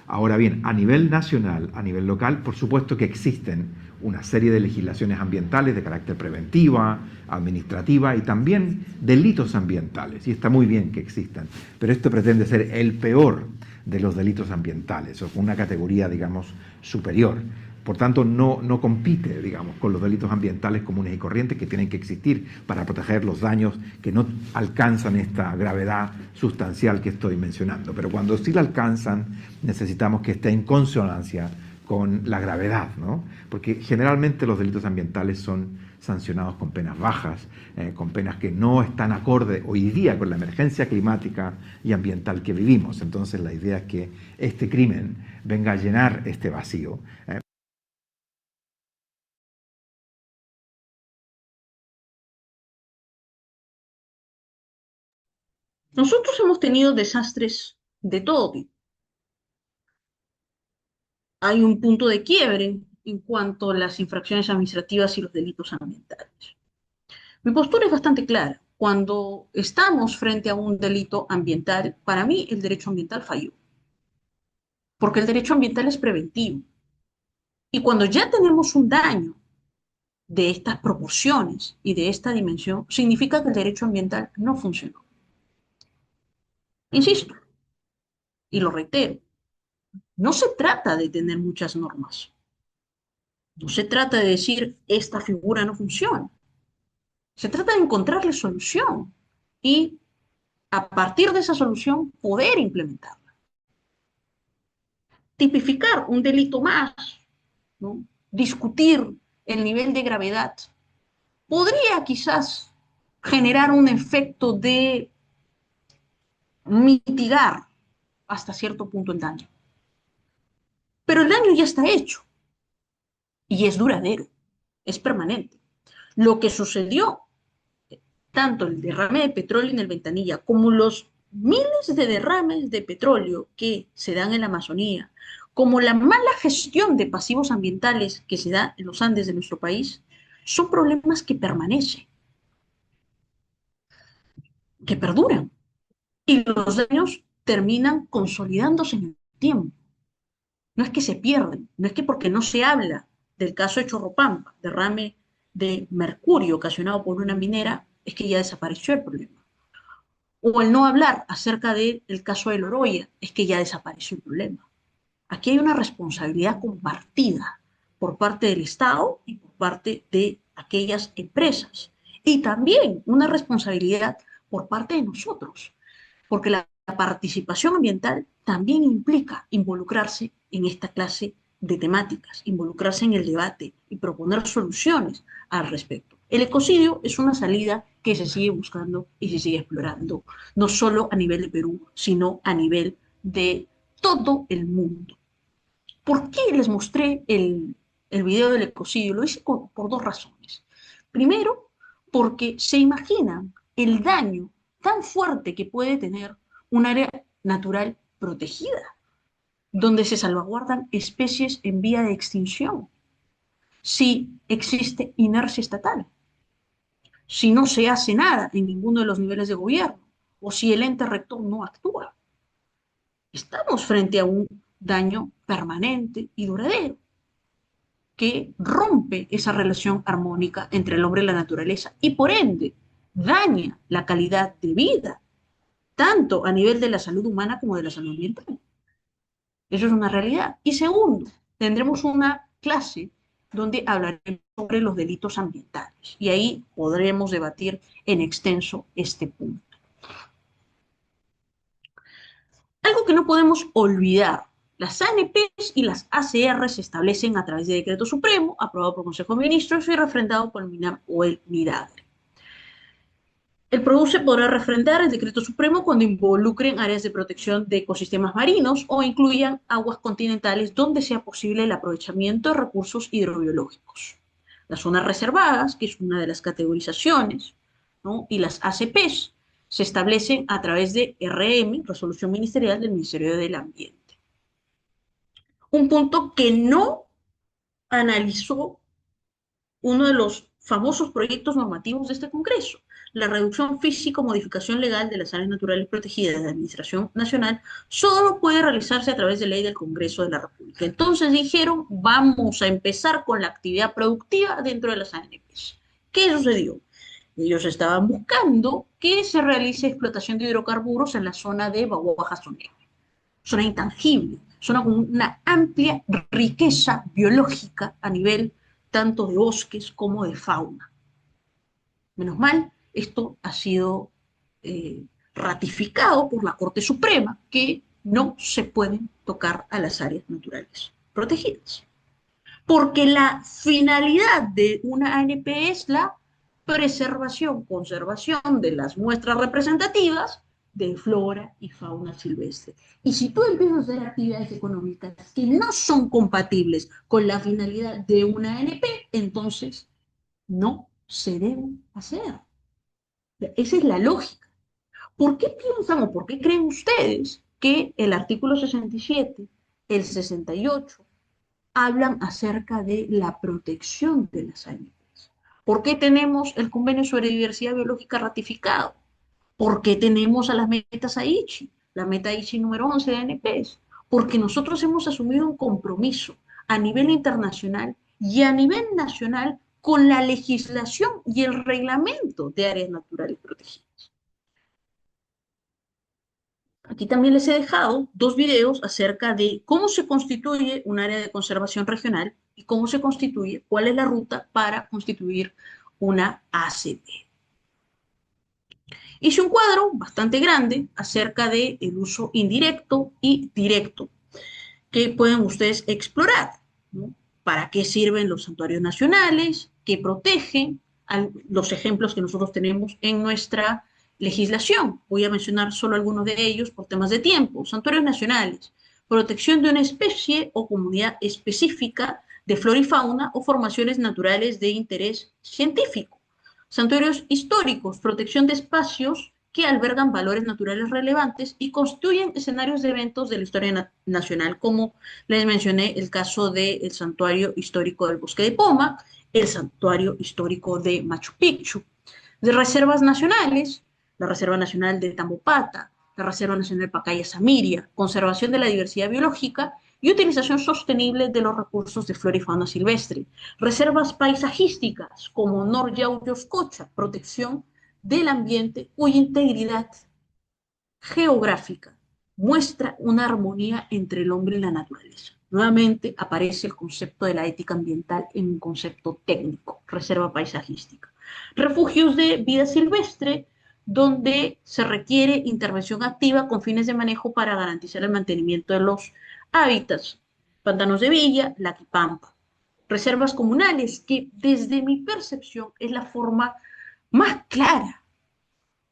Ahora bien, a nivel nacional, a nivel local, por supuesto que existen una serie de legislaciones ambientales de carácter preventiva, administrativa y también delitos ambientales, y está muy bien que existan, pero esto pretende ser el peor de los delitos ambientales, o una categoría, digamos, superior. Por tanto, no compite, digamos, con los delitos ambientales comunes y corrientes que tienen que existir para proteger los daños que no alcanzan esta gravedad sustancial que estoy mencionando. Pero cuando sí la alcanzan, necesitamos que esté en consonancia con la gravedad, ¿no? Porque generalmente los delitos ambientales son sancionados con penas bajas, con penas que no están acorde hoy día con la emergencia climática y ambiental que vivimos. Entonces la idea es que este crimen venga a llenar este vacío. Nosotros hemos tenido desastres de todo tipo. Hay un punto de quiebre en cuanto a las infracciones administrativas y los delitos ambientales. Mi postura es bastante clara. Cuando estamos frente a un delito ambiental, para mí el derecho ambiental falló, porque el derecho ambiental es preventivo. Y cuando ya tenemos un daño de estas proporciones y de esta dimensión, significa que el derecho ambiental no funcionó. Insisto, y lo reitero, no se trata de tener muchas normas, no se trata de decir esta figura no funciona, se trata de encontrarle solución y a partir de esa solución poder implementarla. Tipificar un delito más, ¿no? Discutir el nivel de gravedad, podría quizás generar un efecto de mitigar hasta cierto punto el daño. Pero el daño ya está hecho y es duradero, es permanente. Lo que sucedió, tanto el derrame de petróleo en el Ventanilla como los miles de derrames de petróleo que se dan en la Amazonía, como la mala gestión de pasivos ambientales que se da en los Andes de nuestro país, son problemas que permanecen, que perduran, y los daños terminan consolidándose en el tiempo. No es que se pierden, no es que porque no se habla del caso de Chorropampa, derrame de mercurio ocasionado por una minera, es que ya desapareció el problema. O el no hablar acerca del caso de Loroya, es que ya desapareció el problema. Aquí hay una responsabilidad compartida por parte del Estado y por parte de aquellas empresas. Y también una responsabilidad por parte de nosotros, porque la participación ambiental también implica involucrarse en esta clase de temáticas, involucrarse en el debate y proponer soluciones al respecto. El ecocidio es una salida que se sigue buscando y se sigue explorando, no solo a nivel de Perú, sino a nivel de todo el mundo. ¿Por qué les mostré el video del ecocidio? Lo hice por dos razones. Primero, porque se imaginan el daño tan fuerte que puede tener un área natural protegida, donde se salvaguardan especies en vía de extinción, si existe inercia estatal, si no se hace nada en ninguno de los niveles de gobierno, o si el ente rector no actúa. Estamos frente a un daño permanente y duradero que rompe esa relación armónica entre el hombre y la naturaleza y por ende daña la calidad de vida, tanto a nivel de la salud humana como de la salud ambiental. Eso es una realidad. Y segundo, tendremos una clase donde hablaremos sobre los delitos ambientales y ahí podremos debatir en extenso este punto. Algo que no podemos olvidar, las ANPs y las ACR se establecen a través de decreto supremo aprobado por el Consejo de Ministros y refrendado por el MINAM o el MIDAGRE. El PRODUCE podrá refrendar el decreto supremo cuando involucren áreas de protección de ecosistemas marinos o incluyan aguas continentales donde sea posible el aprovechamiento de recursos hidrobiológicos. Las zonas reservadas, que es una de las categorizaciones, ¿no? Y las ACPs se establecen a través de RM, resolución ministerial del Ministerio del Ambiente. Un punto que no analizó uno de los famosos proyectos normativos de este Congreso, la reducción física o modificación legal de las áreas naturales protegidas de la Administración Nacional solo puede realizarse a través de ley del Congreso de la República. Entonces dijeron, vamos a empezar con la actividad productiva dentro de las ANPs. ¿Qué sucedió? Ellos estaban buscando que se realice explotación de hidrocarburos en la zona de Baja-Sonera, zona intangible, zona con una amplia riqueza biológica a nivel tanto de bosques como de fauna. Menos mal, esto ha sido ratificado por la Corte Suprema, que no se pueden tocar a las áreas naturales protegidas. porque la finalidad de una ANP es la preservación, conservación de las muestras representativas de flora y fauna silvestre. Y si tú empiezas a hacer actividades económicas que no son compatibles con la finalidad de una ANP, entonces no se deben hacer. Esa es la lógica. ¿Por qué piensan o por qué creen ustedes que el artículo 67, el 68, hablan acerca de la protección de las ANPs? ¿Por qué tenemos el Convenio sobre Diversidad Biológica ratificado? ¿Por qué tenemos a las metas Aichi, la meta Aichi número 11 de ANPs? Porque nosotros hemos asumido un compromiso a nivel internacional y a nivel nacional con la legislación y el reglamento de áreas naturales protegidas. Aquí también les he dejado dos videos acerca de cómo se constituye un área de conservación regional y cómo se constituye, cuál es la ruta para constituir una ACP. Hice un cuadro bastante grande acerca del uso indirecto y directo que pueden ustedes explorar, ¿no? ¿Para qué sirven los santuarios nacionales? ¿Qué protegen? Los ejemplos que nosotros tenemos en nuestra legislación. Voy a mencionar solo algunos de ellos por temas de tiempo. Santuarios nacionales, protección de una especie o comunidad específica de flora y fauna o formaciones naturales de interés científico. Santuarios históricos, protección de espacios que albergan valores naturales relevantes y constituyen escenarios de eventos de la historia nacional, como les mencioné el caso del Santuario Histórico del Bosque de Poma, el Santuario Histórico de Machu Picchu. De reservas nacionales, la Reserva Nacional de Tambopata, la Reserva Nacional Pacaya Samiria, conservación de la diversidad biológica y utilización sostenible de los recursos de flora y fauna silvestre. Reservas paisajísticas como Nor-Yauyoscocha, protección del ambiente cuya integridad geográfica muestra una armonía entre el hombre y la naturaleza. Nuevamente aparece el concepto de la ética ambiental en un concepto técnico, reserva paisajística. Refugios de vida silvestre, donde se requiere intervención activa con fines de manejo para garantizar el mantenimiento de los hábitats. Pantanos de Villa, Laquipampa. Reservas comunales, que desde mi percepción es la forma más clara,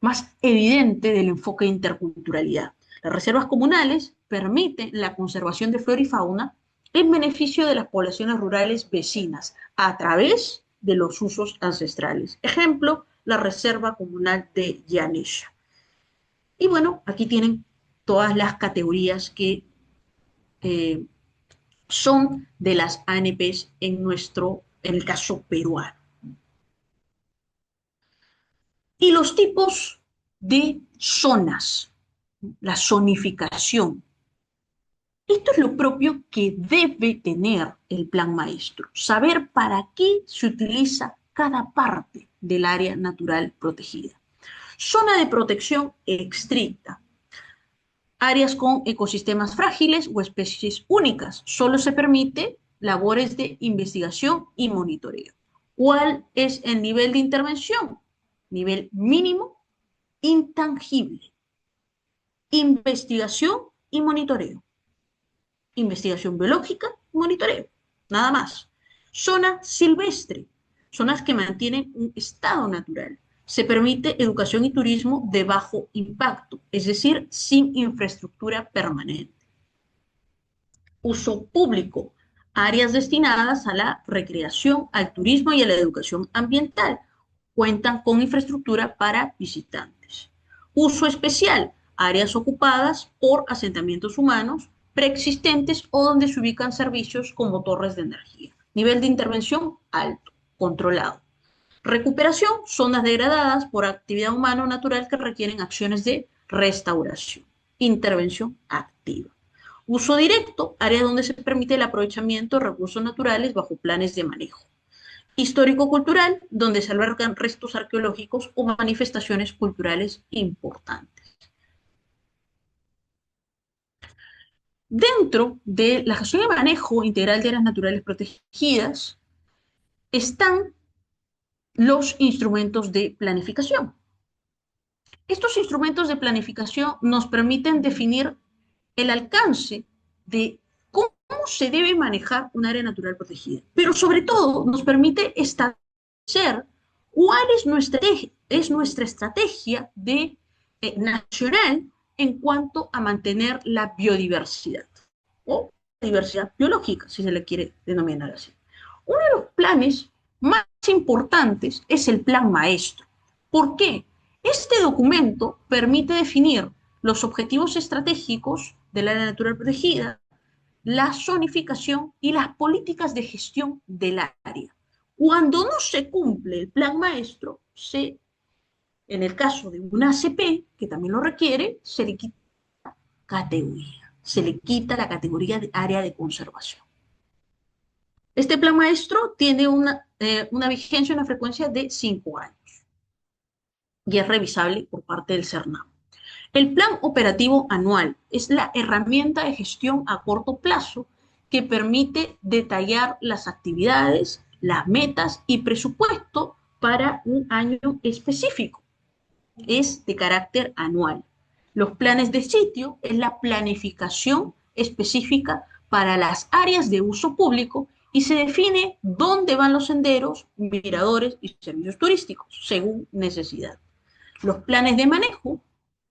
más evidente del enfoque de interculturalidad. Las reservas comunales permiten la conservación de flora y fauna en beneficio de las poblaciones rurales vecinas a través de los usos ancestrales. Ejemplo, la Reserva Comunal de Yanesha. Y bueno, aquí tienen todas las categorías que eh, son de las ANPs en el caso peruano. Y los tipos de zonas, la zonificación. Esto es lo propio que debe tener el plan maestro, saber para qué se utiliza cada parte del área natural protegida. Zona de protección estricta. Áreas con ecosistemas frágiles o especies únicas. Solo se permite labores de investigación y monitoreo. ¿Cuál es el nivel de intervención? Nivel mínimo, intangible. Investigación y monitoreo. Investigación biológica y monitoreo. Nada más. Zona silvestre. Zonas que mantienen un estado natural. Se permite educación y turismo de bajo impacto, es decir, sin infraestructura permanente. Uso público. Áreas destinadas a la recreación, al turismo y a la educación ambiental. Cuentan con infraestructura para visitantes. Uso especial. Áreas ocupadas por asentamientos humanos preexistentes o donde se ubican servicios como torres de energía. Nivel de intervención alto, controlado. Recuperación, zonas degradadas por actividad humana o natural que requieren acciones de restauración. Intervención activa. Uso directo, área donde se permite el aprovechamiento de recursos naturales bajo planes de manejo. Histórico-cultural, donde se albergan restos arqueológicos o manifestaciones culturales importantes. Dentro de la gestión y manejo integral de áreas naturales protegidas están los instrumentos de planificación. Estos instrumentos de planificación nos permiten definir el alcance de cómo se debe manejar un área natural protegida, pero sobre todo nos permite establecer cuál es nuestra estrategia nacional en cuanto a mantener la biodiversidad o diversidad biológica, si se le quiere denominar así. Uno de los planes más importantes es el Plan Maestro. ¿Por qué? Este documento permite definir los objetivos estratégicos del área natural protegida, la zonificación y las políticas de gestión del área. Cuando no se cumple el plan maestro, en el caso de una ACP, que también lo requiere, se le quita categoría, se le quita la categoría de área de conservación. Este plan maestro tiene una vigencia, una frecuencia de 5 años y es revisable por parte del CERNAM. El plan operativo anual es la herramienta de gestión a corto plazo que permite detallar las actividades, las metas y presupuesto para un año específico. Es de carácter anual. Los planes de sitio es la planificación específica para las áreas de uso público y se define dónde van los senderos, miradores y servicios turísticos, según necesidad. Los planes de manejo,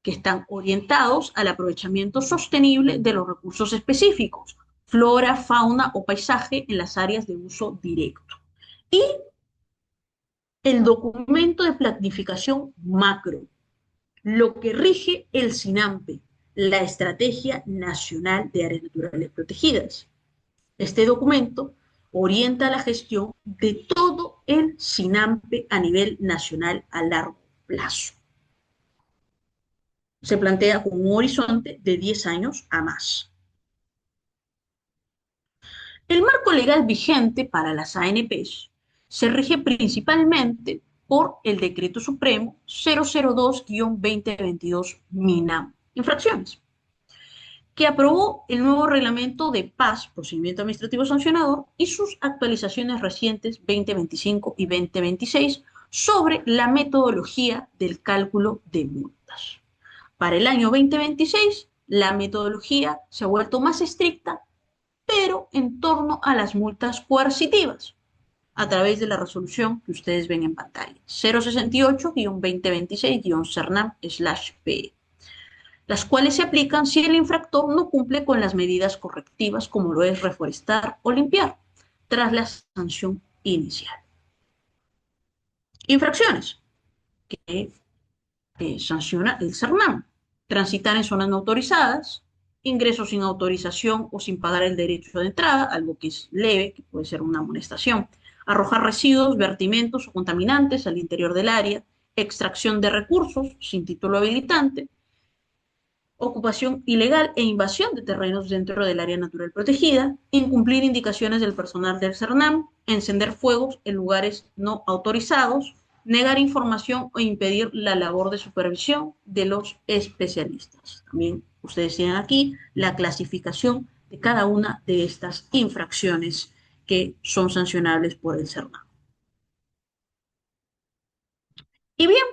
que están orientados al aprovechamiento sostenible de los recursos específicos, flora, fauna o paisaje en las áreas de uso directo. Y el documento de planificación macro, lo que rige el SINAMPE, la Estrategia Nacional de Áreas Naturales Protegidas. Este documento orienta la gestión de todo el SINAMPE a nivel nacional a largo plazo. Se plantea con un horizonte de 10 años a más. El marco legal vigente para las ANPs se rige principalmente por el Decreto Supremo 002-2022 MINAM, infracciones, que aprobó el nuevo reglamento de PAS, Procedimiento Administrativo Sancionador, y sus actualizaciones recientes 2025 y 2026 sobre la metodología del cálculo de multas. Para el año 2026, la metodología se ha vuelto más estricta, pero en torno a las multas coercitivas, a través de la resolución que ustedes ven en pantalla, 068-2026-CERNAM/PE, las cuales se aplican si el infractor no cumple con las medidas correctivas, como lo es reforestar o limpiar, tras la sanción inicial. Infracciones que sanciona el CERNAM: transitar en zonas no autorizadas, ingreso sin autorización o sin pagar el derecho de entrada, algo que es leve, que puede ser una amonestación, arrojar residuos, vertimentos o contaminantes al interior del área, extracción de recursos sin título habilitante, ocupación ilegal e invasión de terrenos dentro del área natural protegida, incumplir indicaciones del personal del CERNAM, encender fuegos en lugares no autorizados, negar información o impedir la labor de supervisión de los especialistas. También ustedes tienen aquí la clasificación de cada una de estas infracciones que son sancionables por el CERNAM. Y bien,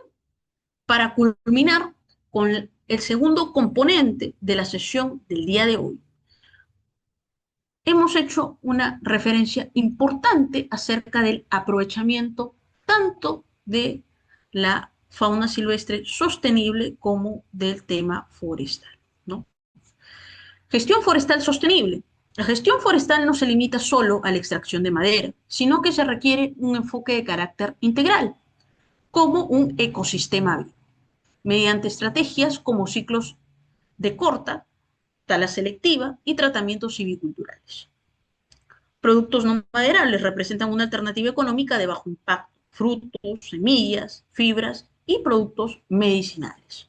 para culminar con el segundo componente de la sesión del día de hoy, hemos hecho una referencia importante acerca del aprovechamiento tanto de la fauna silvestre sostenible como del tema forestal, ¿no? Gestión forestal sostenible. La gestión forestal no se limita solo a la extracción de madera, sino que se requiere un enfoque de carácter integral, como un ecosistema vivo, mediante estrategias como ciclos de corta, tala selectiva y tratamientos silviculturales. Productos no maderables representan una alternativa económica de bajo impacto: frutos, semillas, fibras y productos medicinales.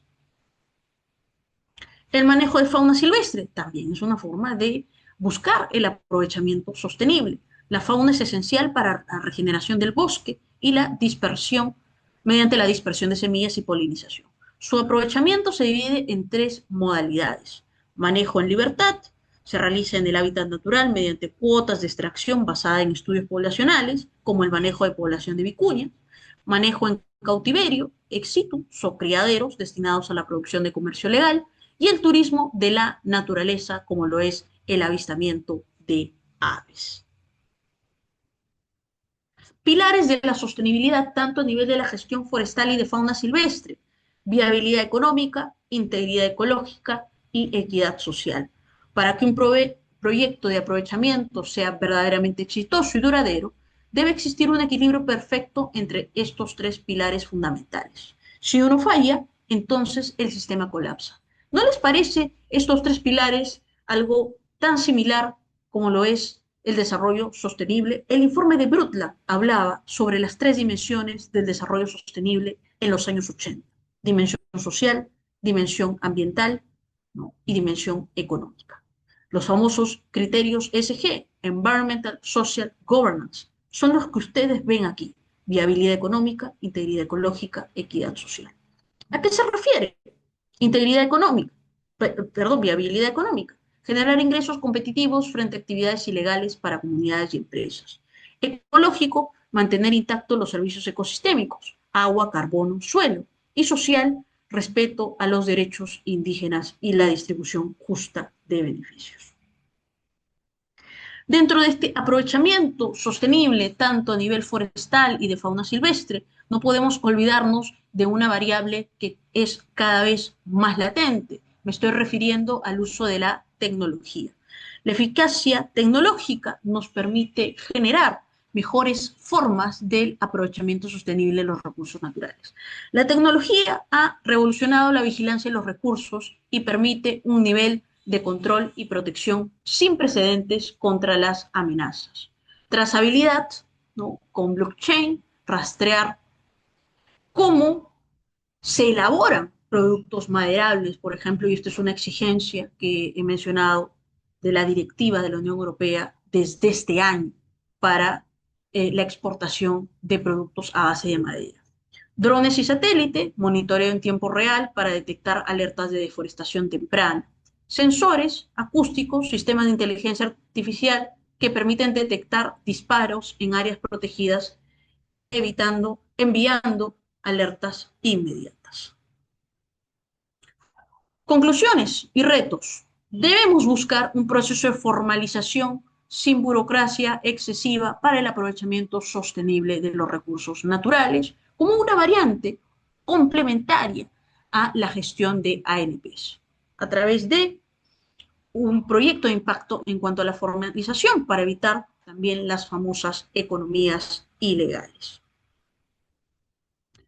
El manejo de fauna silvestre también es una forma de buscar el aprovechamiento sostenible. La fauna es esencial para la regeneración del bosque y la dispersión, mediante la dispersión de semillas y polinización. Su aprovechamiento se divide en 3 modalidades: manejo en libertad, se realiza en el hábitat natural mediante cuotas de extracción basada en estudios poblacionales, como el manejo de población de vicuña; manejo en cautiverio, ex situ, son criaderos destinados a la producción de comercio legal; y el turismo de la naturaleza, como lo es el avistamiento de aves. Pilares de la sostenibilidad tanto a nivel de la gestión forestal y de fauna silvestre: viabilidad económica, integridad ecológica y equidad social. Para que un proyecto de aprovechamiento sea verdaderamente exitoso y duradero, debe existir un equilibrio perfecto entre estos tres pilares fundamentales. Si uno falla, entonces el sistema colapsa. ¿No les parece estos tres pilares algo tan similar como lo es el desarrollo sostenible? El informe de Brundtland hablaba sobre las tres dimensiones del desarrollo sostenible en los años 80: dimensión social, dimensión ambiental, ¿no?, y dimensión económica. Los famosos criterios ESG, Environmental Social Governance, son los que ustedes ven aquí: viabilidad económica, integridad ecológica, equidad social. ¿A qué se refiere? Integridad económica, perdón, viabilidad económica: generar ingresos competitivos frente a actividades ilegales para comunidades y empresas. Ecológico: mantener intactos los servicios ecosistémicos, agua, carbono, suelo. Y social: respeto a los derechos indígenas y la distribución justa de beneficios. Dentro de este aprovechamiento sostenible, tanto a nivel forestal y de fauna silvestre, no podemos olvidarnos de una variable que es cada vez más latente. Me estoy refiriendo al uso de la tecnología. La eficacia tecnológica nos permite generar mejores formas del aprovechamiento sostenible de los recursos naturales. La tecnología ha revolucionado la vigilancia de los recursos y permite un nivel de control y protección sin precedentes contra las amenazas. Trazabilidad, ¿no?, con blockchain, rastrear cómo se elaboran productos maderables, por ejemplo, y esto es una exigencia que he mencionado de la directiva de la Unión Europea desde este año para la exportación de productos a base de madera. Drones y satélite, monitoreo en tiempo real para detectar alertas de deforestación temprana. Sensores acústicos, sistemas de inteligencia artificial que permiten detectar disparos en áreas protegidas, enviando alertas inmediatas. Conclusiones y retos. Debemos buscar un proceso de formalización sin burocracia excesiva para el aprovechamiento sostenible de los recursos naturales, como una variante complementaria a la gestión de ANPs, a través de un proyecto de impacto en cuanto a la formalización para evitar también las famosas economías ilegales.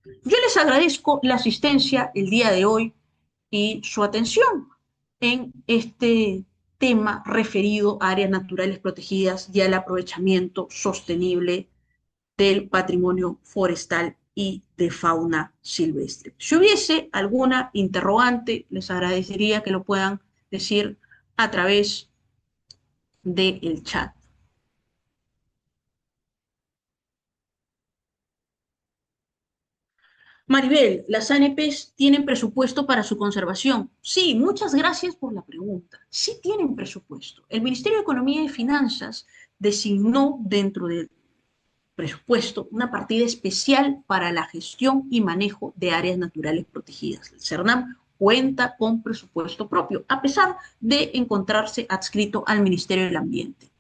Yo les agradezco la asistencia el día de hoy y su atención en este tema referido a áreas naturales protegidas y al aprovechamiento sostenible del patrimonio forestal y de fauna silvestre. Si hubiese alguna interrogante, les agradecería que lo puedan decir a través del chat. Maribel, ¿las ANPs tienen presupuesto para su conservación? Sí, muchas gracias por la pregunta. Sí tienen presupuesto. El Ministerio de Economía y Finanzas designó dentro del presupuesto una partida especial para la gestión y manejo de áreas naturales protegidas. El CERNAM cuenta con presupuesto propio, a pesar de encontrarse adscrito al Ministerio del Ambiente.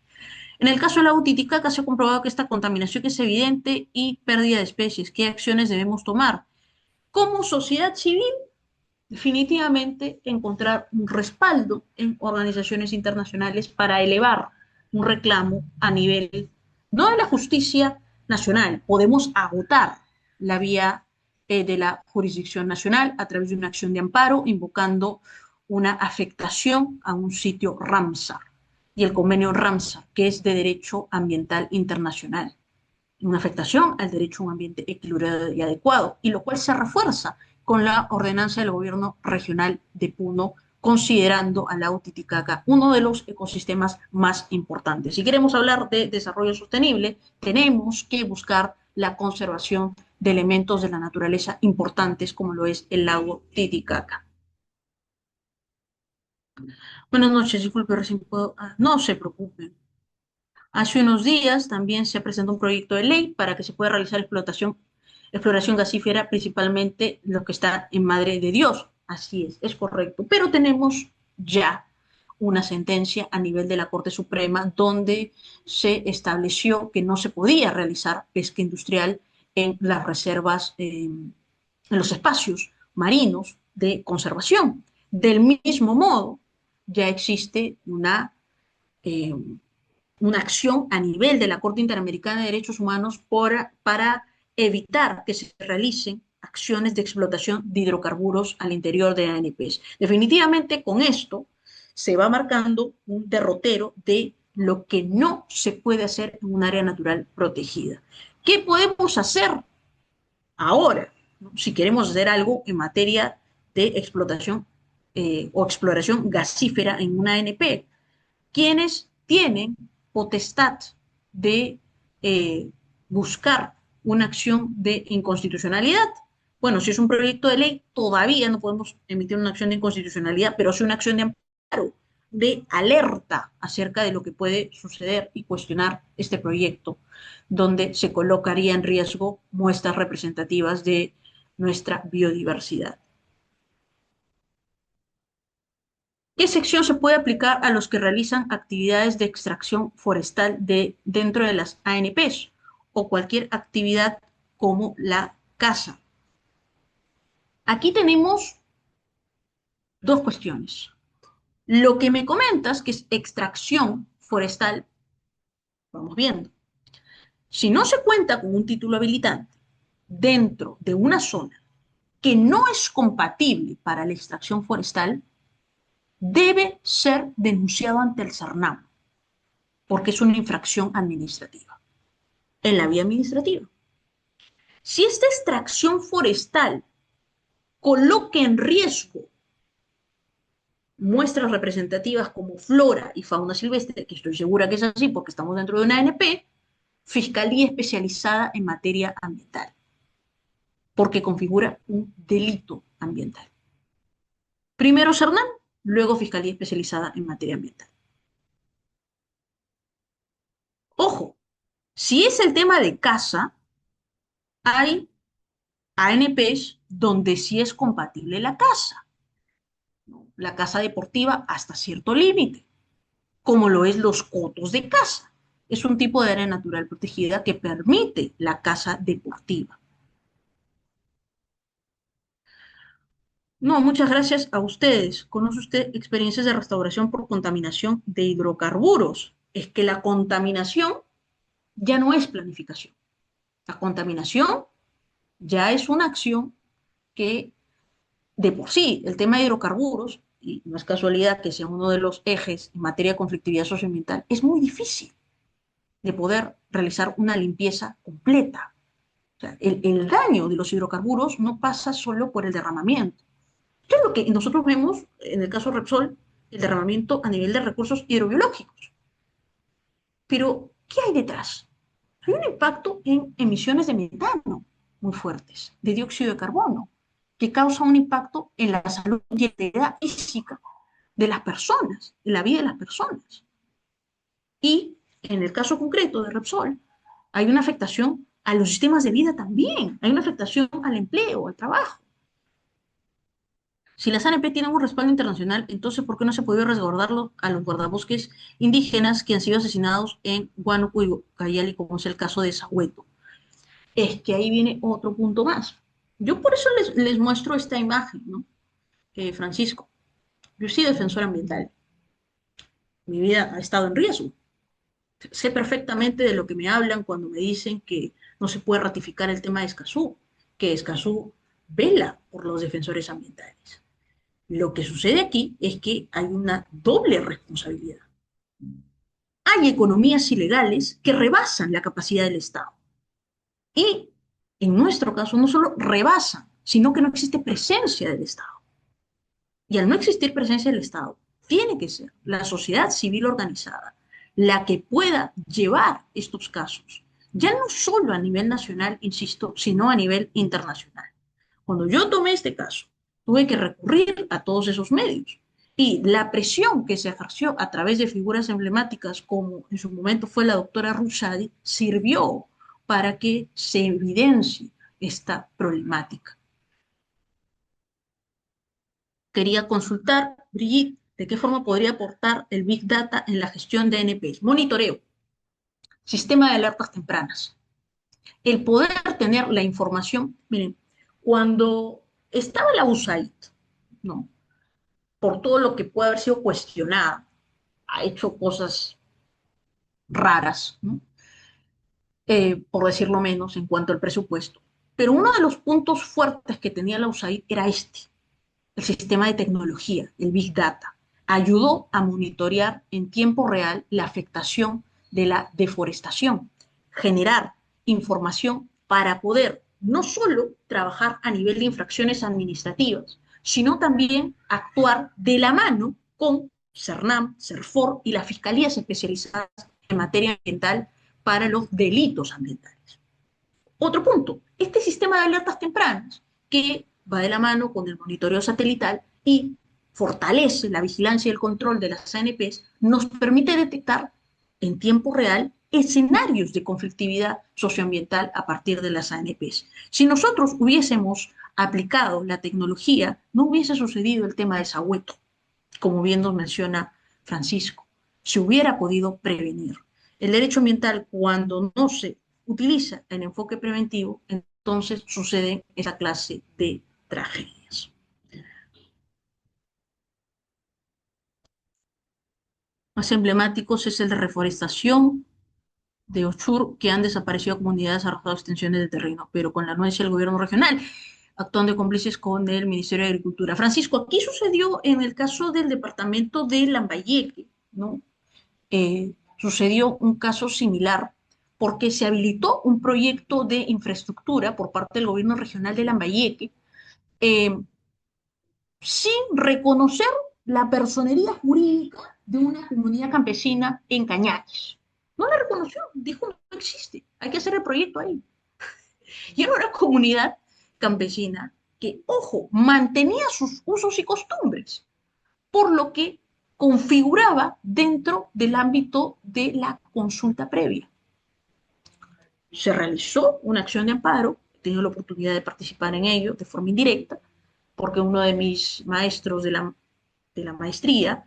En el caso del lago Titicaca se ha comprobado que esta contaminación es evidente y pérdida de especies. ¿Qué acciones debemos tomar? Como sociedad civil, definitivamente encontrar un respaldo en organizaciones internacionales para elevar un reclamo a nivel, no de la justicia nacional. Podemos agotar la vía de la jurisdicción nacional a través de una acción de amparo, invocando una afectación a un sitio Ramsar y el convenio Ramsar, que es de derecho ambiental internacional, una afectación al derecho a un ambiente equilibrado y adecuado, y lo cual se refuerza con la ordenanza del gobierno regional de Puno, considerando al lago Titicaca uno de los ecosistemas más importantes. Si queremos hablar de desarrollo sostenible, tenemos que buscar la conservación de elementos de la naturaleza importantes como lo es el lago Titicaca. Buenas noches, disculpe, recién puedo... no se preocupen. Hace unos días también se presentó un proyecto de ley para que se pueda realizar exploración gasífera, principalmente lo que está en Madre de Dios. Así es correcto. Pero tenemos ya una sentencia a nivel de la Corte Suprema donde se estableció que no se podía realizar pesca industrial en las reservas, en los espacios marinos de conservación. Del mismo modo, ya existe eh, una acción a nivel de la Corte Interamericana de Derechos Humanos para evitar que se realicen acciones de explotación de hidrocarburos al interior de ANPs. Definitivamente con esto se va marcando un derrotero de lo que no se puede hacer en un área natural protegida. ¿Qué podemos hacer ahora, ¿no? Si queremos hacer algo en materia de explotación o exploración gasífera en una ANP? Quienes tienen potestad de buscar una acción de inconstitucionalidad. Bueno, si es un proyecto de ley, todavía no podemos emitir una acción de inconstitucionalidad, pero sí una acción de amparo, de alerta acerca de lo que puede suceder y cuestionar este proyecto, donde se colocaría en riesgo muestras representativas de nuestra biodiversidad. ¿Qué sección se puede aplicar a los que realizan actividades de extracción forestal dentro de las ANPs o cualquier actividad como la caza? Aquí tenemos dos cuestiones. Lo que me comentas, que es extracción forestal, vamos viendo. Si no se cuenta con un título habilitante dentro de una zona que no es compatible para la extracción forestal, debe ser denunciado ante el CERNAM, porque es una infracción administrativa, en la vía administrativa. Si esta extracción forestal coloque en riesgo muestras representativas como flora y fauna silvestre, que estoy segura que es así porque estamos dentro de una ANP, Fiscalía Especializada en Materia Ambiental, porque configura un delito ambiental. Primero CERNAM, luego Fiscalía Especializada en Materia Ambiental. Ojo, si es el tema de caza, hay ANPs donde sí es compatible la caza, ¿no? La caza deportiva hasta cierto límite, como lo es los cotos de caza. Es un tipo de área natural protegida que permite la caza deportiva. No, muchas gracias a ustedes. ¿Conoce usted experiencias de restauración por contaminación de hidrocarburos? Es que la contaminación ya no es planificación. La contaminación ya es una acción que de por sí, el tema de hidrocarburos, y no es casualidad que sea uno de los ejes en materia de conflictividad socioambiental, es muy difícil de poder realizar una limpieza completa. O sea, el daño de los hidrocarburos no pasa solo por el derramamiento. Esto es lo que nosotros vemos en el caso Repsol, el derramamiento a nivel de recursos hidrobiológicos. Pero, ¿qué hay detrás? Hay un impacto en emisiones de metano muy fuertes, de dióxido de carbono, que causa un impacto en la salud y integridad física de las personas, en la vida de las personas. Y en el caso concreto de Repsol, hay una afectación a los sistemas de vida también, hay una afectación al empleo, al trabajo. Si las ANP tienen un respaldo internacional, entonces ¿por qué no se ha podido resguardarlo a los guardabosques indígenas que han sido asesinados en Huánuco y Ucayali, como es el caso de Sahueto? Es que ahí viene otro punto más. Yo por eso les muestro esta imagen, ¿no? Francisco, yo soy defensor ambiental. Mi vida ha estado en riesgo. Sé perfectamente de lo que me hablan cuando me dicen que no se puede ratificar el tema de Escazú, que Escazú vela por los defensores ambientales. Lo que sucede aquí es que hay una doble responsabilidad. Hay economías ilegales que rebasan la capacidad del Estado. Y en nuestro caso no solo rebasan, sino que no existe presencia del Estado. Y al no existir presencia del Estado, tiene que ser la sociedad civil organizada la que pueda llevar estos casos, ya no solo a nivel nacional, insisto, sino a nivel internacional. Cuando yo tomé este caso, tuve que recurrir a todos esos medios. Y la presión que se ejerció a través de figuras emblemáticas, como en su momento fue la doctora Rushadi, sirvió para que se evidencie esta problemática. Quería consultar, Brigitte, ¿De qué forma podría aportar el Big Data en la gestión de ANPs? Monitoreo, sistema de alertas tempranas. El poder tener la información, miren, cuando estaba la USAID, ¿no? Por todo lo que puede haber sido cuestionada, ha hecho cosas raras, ¿no? Por decirlo menos, en cuanto al presupuesto. Pero uno de los puntos fuertes que tenía la USAID era este, el sistema de tecnología, el Big Data. Ayudó a monitorear en tiempo real la afectación de la deforestación, generar información para poder no solo trabajar a nivel de infracciones administrativas, sino también actuar de la mano con CERNAM, CERFOR y las fiscalías especializadas en materia ambiental para los delitos ambientales. Otro punto, este sistema de alertas tempranas que va de la mano con el monitoreo satelital y fortalece la vigilancia y el control de las ANPs, nos permite detectar en tiempo real escenarios de conflictividad socioambiental a partir de las ANPs. Si nosotros hubiésemos aplicado la tecnología, no hubiese sucedido el tema de Sahueto, como bien nos menciona Francisco. Se hubiera podido prevenir. El derecho ambiental, cuando no se utiliza el enfoque preventivo, entonces suceden esa clase de tragedias. Más emblemáticos es el de reforestación de Ochur, que han desaparecido comunidades, arrojado extensiones de terreno, pero con la anuencia del gobierno regional, actuando de cómplices con el Ministerio de Agricultura. Francisco, aquí sucedió en el caso del departamento de Lambayeque, ¿no? Sucedió un caso similar porque se habilitó un proyecto de infraestructura por parte del gobierno regional de Lambayeque eh, sin reconocer la personería jurídica de una comunidad campesina en Cañares. No la reconoció, dijo no existe, hay que hacer el proyecto ahí. Y era una comunidad campesina que, ojo, mantenía sus usos y costumbres, por lo que configuraba dentro del ámbito de la consulta previa. Se realizó una acción de amparo, he tenido la oportunidad de participar en ello de forma indirecta, porque uno de mis maestros de la maestría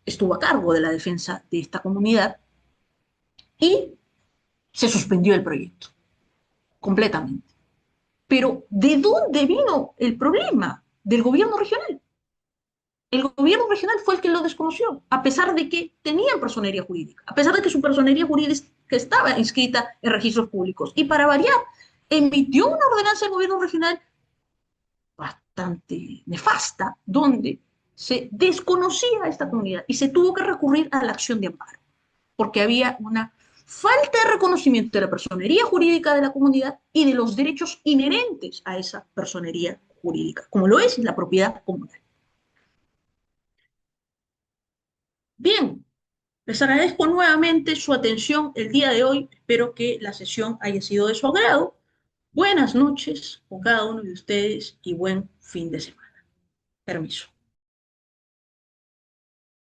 estuvo a cargo de la defensa de esta comunidad y se suspendió el proyecto completamente. Pero ¿de dónde vino el problema? Del gobierno regional. El gobierno regional fue el que lo desconoció, a pesar de que tenían personería jurídica, a pesar de que su personería jurídica estaba inscrita en registros públicos. Y para variar, emitió una ordenanza del gobierno regional bastante nefasta, donde se desconocía a esta comunidad y se tuvo que recurrir a la acción de amparo, porque había una falta de reconocimiento de la personería jurídica de la comunidad y de los derechos inherentes a esa personería jurídica, como lo es la propiedad comunal. Bien, les agradezco nuevamente su atención el día de hoy. Espero que la sesión haya sido de su agrado. Buenas noches con cada uno de ustedes y buen fin de semana. Permiso.